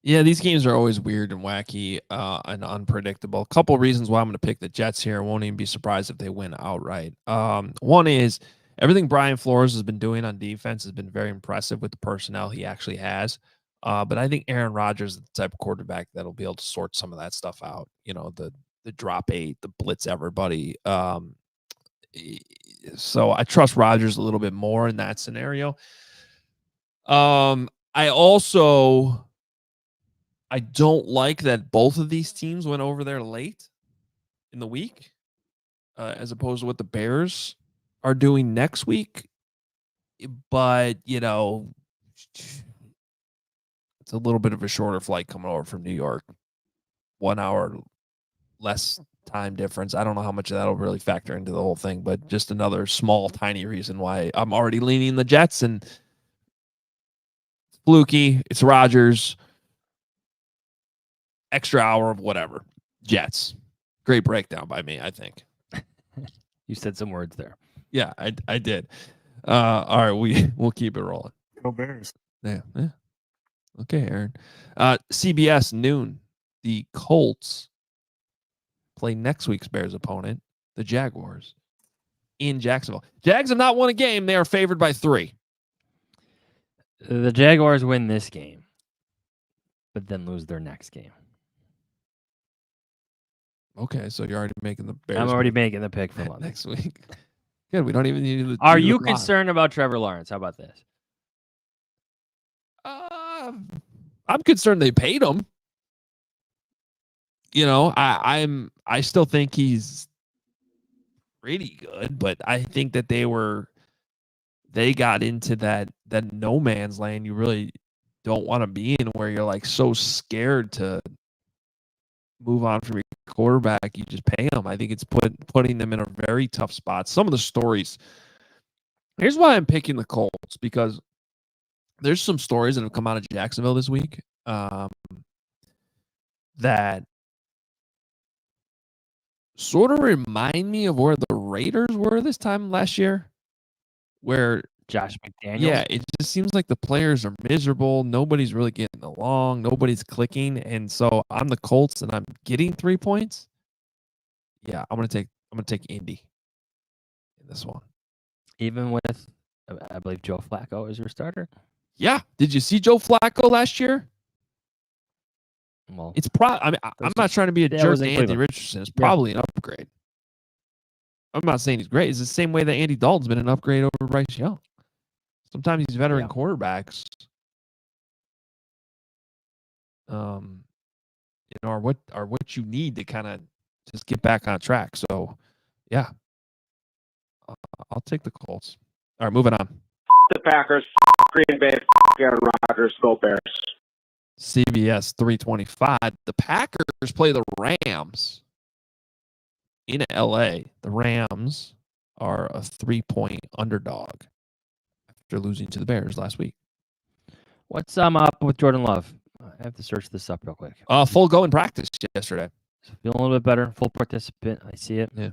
Yeah, these games are always weird and wacky and unpredictable. A couple of reasons why I'm going to pick the Jets here. I won't even be surprised if they win outright. One is everything Brian Flores has been doing on defense has been very impressive with the personnel he actually has. But I think Aaron Rodgers is the type of quarterback that'll be able to sort some of that stuff out. You know, the drop 8, the blitz everybody. So I trust Rodgers a little bit more in that scenario. I don't like that both of these teams went over there late in the week, as opposed to what the Bears are doing next week. But, you know, it's a little bit of a shorter flight coming over from New York. 1 hour less time difference. I don't know how much of that'll really factor into the whole thing, but just another small, tiny reason why I'm already leaning the Jets. And it's fluky. It's Rodgers. Extra hour of whatever. Jets. Great breakdown by me, I think. You said some words there. Yeah, I did. All right, we'll keep it rolling. Go Bears. Yeah. Okay, Aaron. CBS noon. The Colts play next week's Bears opponent, the Jaguars, in Jacksonville. Jags have not won a game. They are favored by 3. The Jaguars win this game, but then lose their next game. Okay, so you're already making the Bears. I'm already making the pick for London. next week. Good, we don't even need to. Are you concerned about Trevor Lawrence? How about this? I'm concerned they paid him. You know, I still think he's pretty good, but I think that they got into that no man's land you really don't want to be in, where you're like so scared to move on from your quarterback, you just pay them. I think it's putting them in a very tough spot. Some of the stories. Here's why I'm picking the Colts, because there's some stories that have come out of Jacksonville this week that sort of remind me of where the Raiders were this time last year, where Josh McDaniels. Yeah, it just seems like the players are miserable. Nobody's really getting along. Nobody's clicking. And so I'm the Colts and I'm getting 3 points. Yeah, I'm gonna take Indy in this one. Even with, I believe Joe Flacco is your starter. Yeah. Did you see Joe Flacco last year? Well, It's I mean, I'm not trying to be a that jerk was to in Andy Cleveland. Richardson. It's probably an upgrade. I'm not saying he's great. It's the same way that Andy Dalton's been an upgrade over Bryce Young. Sometimes these veteran quarterbacks, are what you need to kind of just get back on track. So, yeah, I'll take the Colts. All right, moving on. The Packers, Green Bay, Aaron Rodgers, go Bears. CBS 325. The Packers play the Rams in LA. The Rams are a 3-point underdog after losing to the Bears last week. What's up with Jordan Love? I have to search this up real quick. Full go in practice yesterday. Feeling a little bit better. Full participant. I see it. Yeah.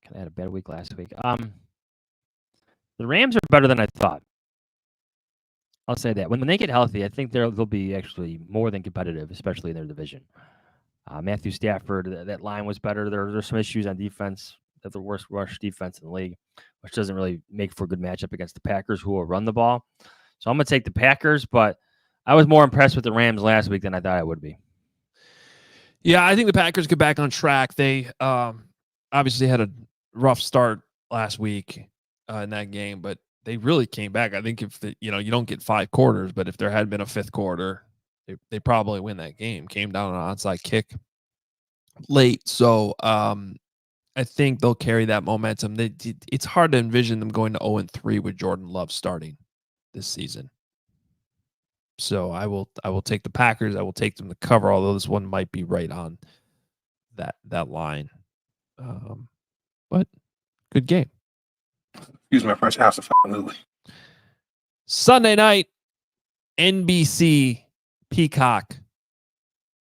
Kind of had a bad week last week. The Rams are better than I thought. I'll say that. When they get healthy, I think they'll be actually more than competitive, especially in their division. Matthew Stafford, that line was better. There's some issues on defense. They're the worst rush defense in the league, which doesn't really make for a good matchup against the Packers, who will run the ball. So I'm going to take the Packers, but I was more impressed with the Rams last week than I thought I would be. Yeah, I think the Packers get back on track. They obviously had a rough start last week in that game, but they really came back. I think if you don't get 5 quarters, but if there had been a 5th quarter, they probably win that game. Came down on an onside kick late, so I think they'll carry that momentum. It's hard to envision them going to 0-3 with Jordan Love starting this season. So I will take the Packers. I will take them to cover, although this one might be right on that line. But good game. Excuse my French, absolutely. Sunday night, NBC Peacock,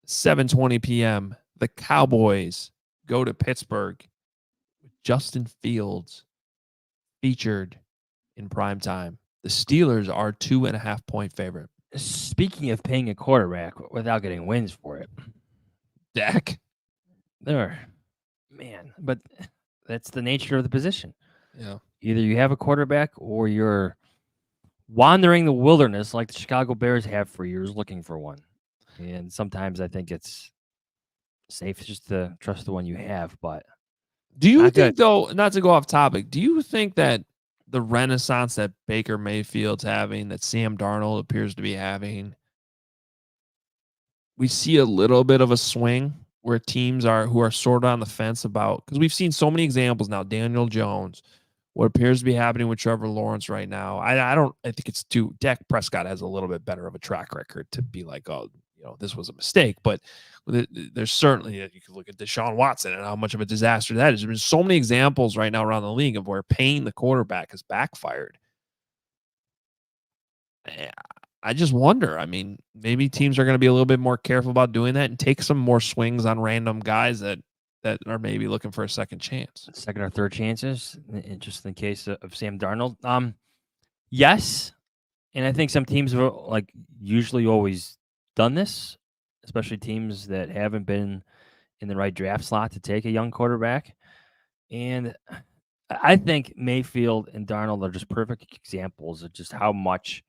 7:20 p.m. The Cowboys go to Pittsburgh with Justin Fields featured in primetime. The Steelers are 2.5-point favorite. Speaking of paying a quarterback without getting wins for it, Dak? But that's the nature of the position. Yeah. Either you have a quarterback or you're wandering the wilderness like the Chicago Bears have for years looking for one. And sometimes I think it's safe just to trust the one you have. But do you think, though, not to go off topic, do you think that the renaissance that Baker Mayfield's having, that Sam Darnold appears to be having, we see a little bit of a swing where teams who are sort of on the fence about, because we've seen so many examples now, Daniel Jones, what appears to be happening with Trevor Lawrence right now. I think it's Dak Prescott has a little bit better of a track record to be like, oh, this was a mistake, but there's certainly, you can look at Deshaun Watson and how much of a disaster that is. There's so many examples right now around the league of where paying the quarterback has backfired. I just wonder. I mean, maybe teams are going to be a little bit more careful about doing that and take some more swings on random guys that are maybe looking for a second chance. Second or third chances, just in case of Sam Darnold. Yes. And I think some teams have usually always done this, especially teams that haven't been in the right draft slot to take a young quarterback. And I think Mayfield and Darnold are just perfect examples of just how much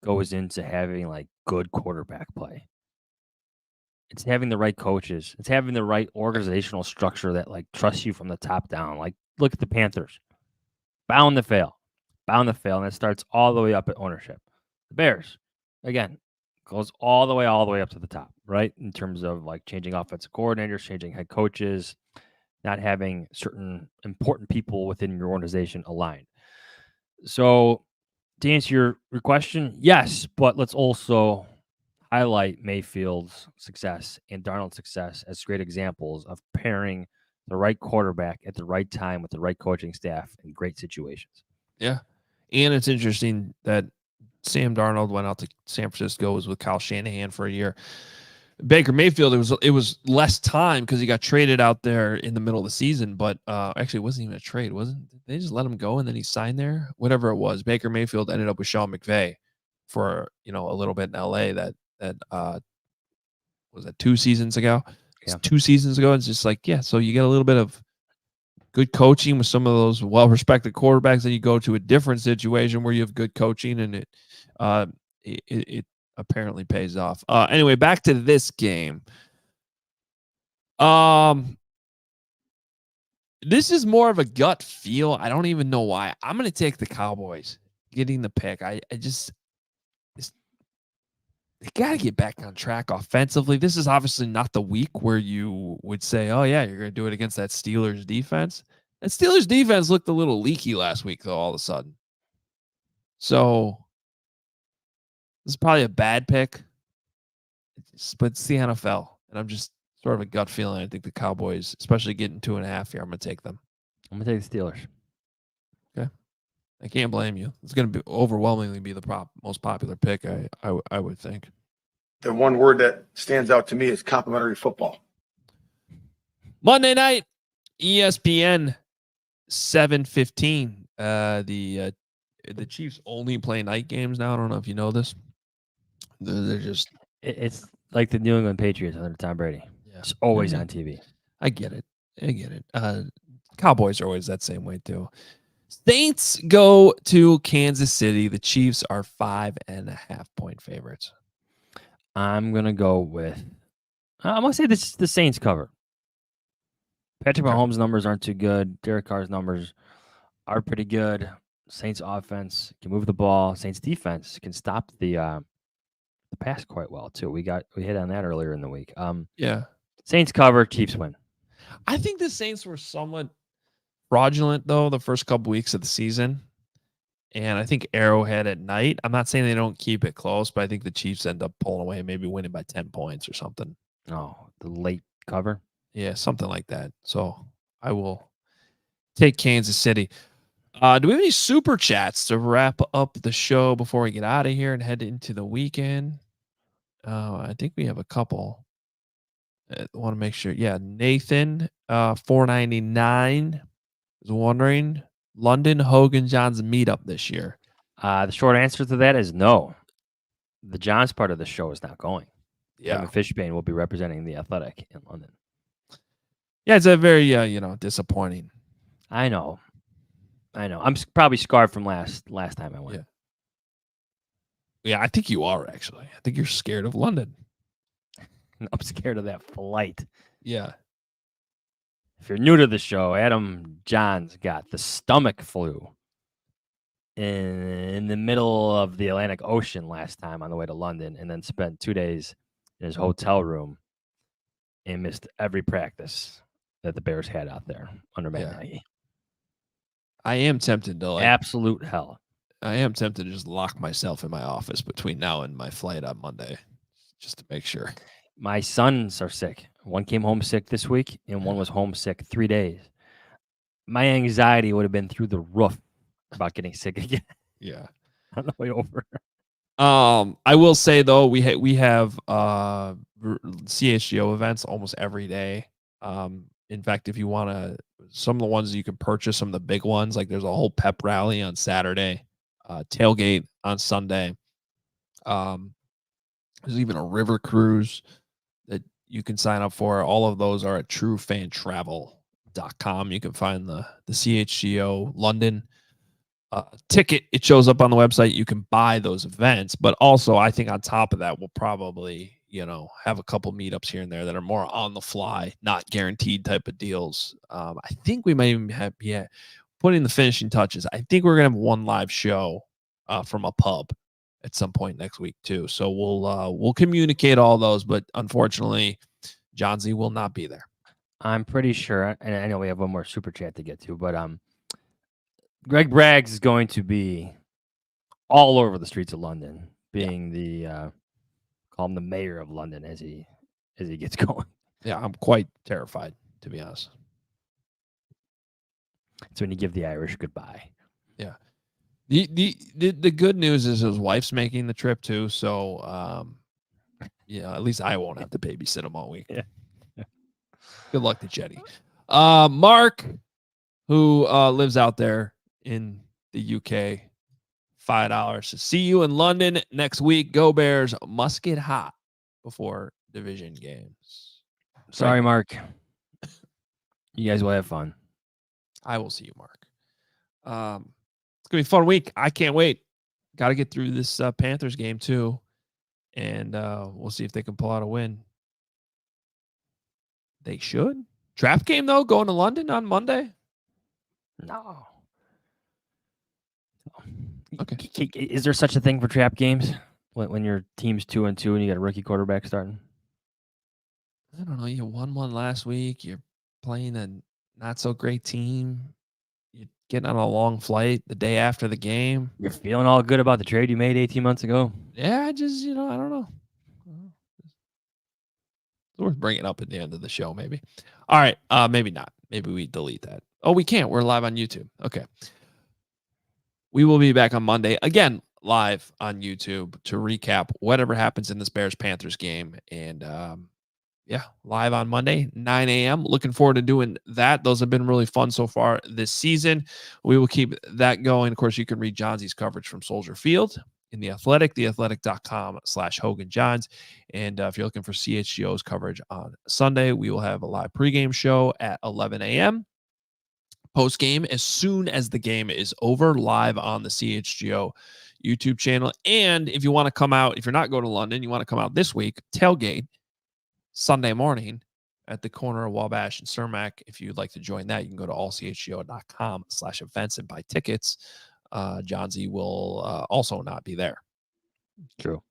goes into having good quarterback play. It's having the right coaches. It's having the right organizational structure that trusts you from the top down. Look at the Panthers. Bound to fail. And it starts all the way up at ownership. The Bears, again, goes all the way up to the top, right? In terms of changing offensive coordinators, changing head coaches, not having certain important people within your organization aligned. So to answer your question, yes, but let's also highlight Mayfield's success and Darnold's success as great examples of pairing the right quarterback at the right time with the right coaching staff in great situations. Yeah. And it's interesting that Sam Darnold went out to San Francisco, was with Kyle Shanahan for a year. Baker Mayfield, it was less time because he got traded out there in the middle of the season, but actually it wasn't even a trade, wasn't it? They just let him go and then he signed there? Whatever it was. Baker Mayfield ended up with Sean McVay for, a little bit in LA that was that 2 seasons ago? Yeah. 2 seasons ago. It's just like, so you get a little bit of good coaching with some of those well-respected quarterbacks, then you go to a different situation where you have good coaching and it apparently pays off. Anyway, back to this game. This is more of a gut feel. I don't even know why. I'm going to take the Cowboys getting the pick. They got to get back on track offensively. This is obviously not the week where you would say, oh, yeah, you're going to do it against that Steelers defense. That Steelers defense looked a little leaky last week, though, all of a sudden. So this is probably a bad pick, but it's the NFL. And I'm just sort of a gut feeling. I think the Cowboys, especially getting 2.5 here, I'm going to take them. I'm going to take the Steelers. Okay. I can't blame you. It's going to be overwhelmingly be the most popular pick, I would think. The one word that stands out to me is complimentary football. Monday night, ESPN 7:15. The Chiefs only play night games now. I don't know if you know this. They're just It's like the New England Patriots under Tom Brady. Yeah. It's always on TV. I get it. Cowboys are always that same way too. Saints go to Kansas City. The Chiefs are 5.5-point favorites. I'm gonna go with. I'm gonna say this: the Saints cover. Patrick Mahomes' numbers aren't too good. Derek Carr's numbers are pretty good. Saints offense can move the ball. Saints defense can stop the pass quite well too. We hit on that earlier in the week. Yeah. Saints cover. Chiefs win. I think the Saints were somewhat fraudulent though the first couple weeks of the season. And I think Arrowhead at night. I'm not saying they don't keep it close, but I think the Chiefs end up pulling away, maybe winning by 10 points or something. Oh, the late cover. Yeah, something like that. So I will take Kansas City. Do we have any super chats to wrap up the show before we get out of here and head into the weekend? I think we have a couple. I want to make sure. Yeah, Nathan, 499 is wondering London Hoge Jahns meetup this year. The short answer to that is no. The Johns part of the show is not going. Yeah, Kevin Fishbane will be representing the Athletic in London. Yeah, it's a very disappointing. I know. I'm probably scarred from last time I went. Yeah, I think you are actually. I think you're scared of London. I'm scared of that flight. Yeah. If you're new to the show, Adam Johns got the stomach flu in the middle of the Atlantic Ocean last time on the way to London, and then spent 2 days in his hotel room and missed every practice that the Bears had out there under Matt Nagy. I am tempted to absolute hell. I am tempted to just lock myself in my office between now and my flight on Monday, just to make sure. My sons are sick. One came home sick this week, and one was homesick 3 days. My anxiety would have been through the roof about getting sick again. Yeah, on the way over. I will say though, we have CHGO events almost every day. In fact, if you want to, some of the ones you can purchase, some of the big ones, like there's a whole pep rally on Saturday, tailgate on Sunday. There's even a river cruise that you can sign up for. All of those are at truefantravel.com. You can find the CHGO London ticket. It shows up on the website. You can buy those events, but also I think on top of that, we'll probably, have a couple meetups here and there that are more on the fly, not guaranteed type of deals. I think we might even have, putting the finishing touches. I think we're going to have one live show from a pub at some point next week too. So we'll communicate all those, but unfortunately, Johnsy will not be there. I'm pretty sure, and I know we have one more super chat to get to, but Greg Braggs is going to be all over the streets of London, being the call him the mayor of London as he gets going. Yeah, I'm quite terrified, to be honest. It's when you give the Irish goodbye. Yeah. The good news is his wife's making the trip too, so Yeah, at least I won't have to babysit him all week. Yeah. Good luck to Jetty. Mark, who lives out there in the UK, $5 to see you in London next week. Go Bears must get hot before division games. Sorry, Mark. You guys will have fun. I will see you, Mark. It's gonna be a fun week. I can't wait. Got to get through this Panthers game too, and we'll see if they can pull out a win. They should. Trap game though, going to London on Monday. No. Okay. Is there such a thing for trap games when your team's 2-2 and you got a rookie quarterback starting? I don't know. You won one last week. You're playing a not so great team. You're getting on a long flight the day after the game. You're feeling all good about the trade you made 18 months ago? Yeah, I just, I don't know. It's worth bringing up at the end of the show, maybe. All right. Maybe not. Maybe we delete that. Oh, we can't. We're live on YouTube. Okay. We will be back on Monday, again, live on YouTube to recap whatever happens in this Bears-Panthers game. And, yeah, live on Monday, 9 a.m. Looking forward to doing that. Those have been really fun so far this season. We will keep that going. Of course, you can read Johnsy's coverage from Soldier Field in The Athletic, theathletic.com/Hoge Jahns. And if you're looking for CHGO's coverage on Sunday, we will have a live pregame show at 11 a.m. Post game as soon as the game is over, live on the CHGO YouTube channel. And if you want to come out, if you're not going to London, you want to come out this week, tailgate Sunday morning at the corner of Wabash and Cermak. If you'd like to join that, you can go to allchgo.com/events and buy tickets. Johnsy will also not be there. True.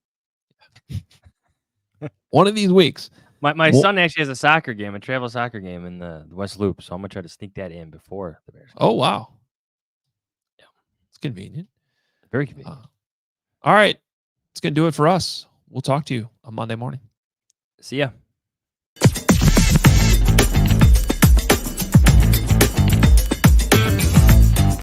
One of these weeks. My son actually has a soccer game, a travel soccer game in the West Loop, so I'm gonna try to sneak that in before the Bears. Oh, wow. Yeah, it's convenient. Very convenient. All right. It's going to do it for us. We'll talk to you on Monday morning. See ya.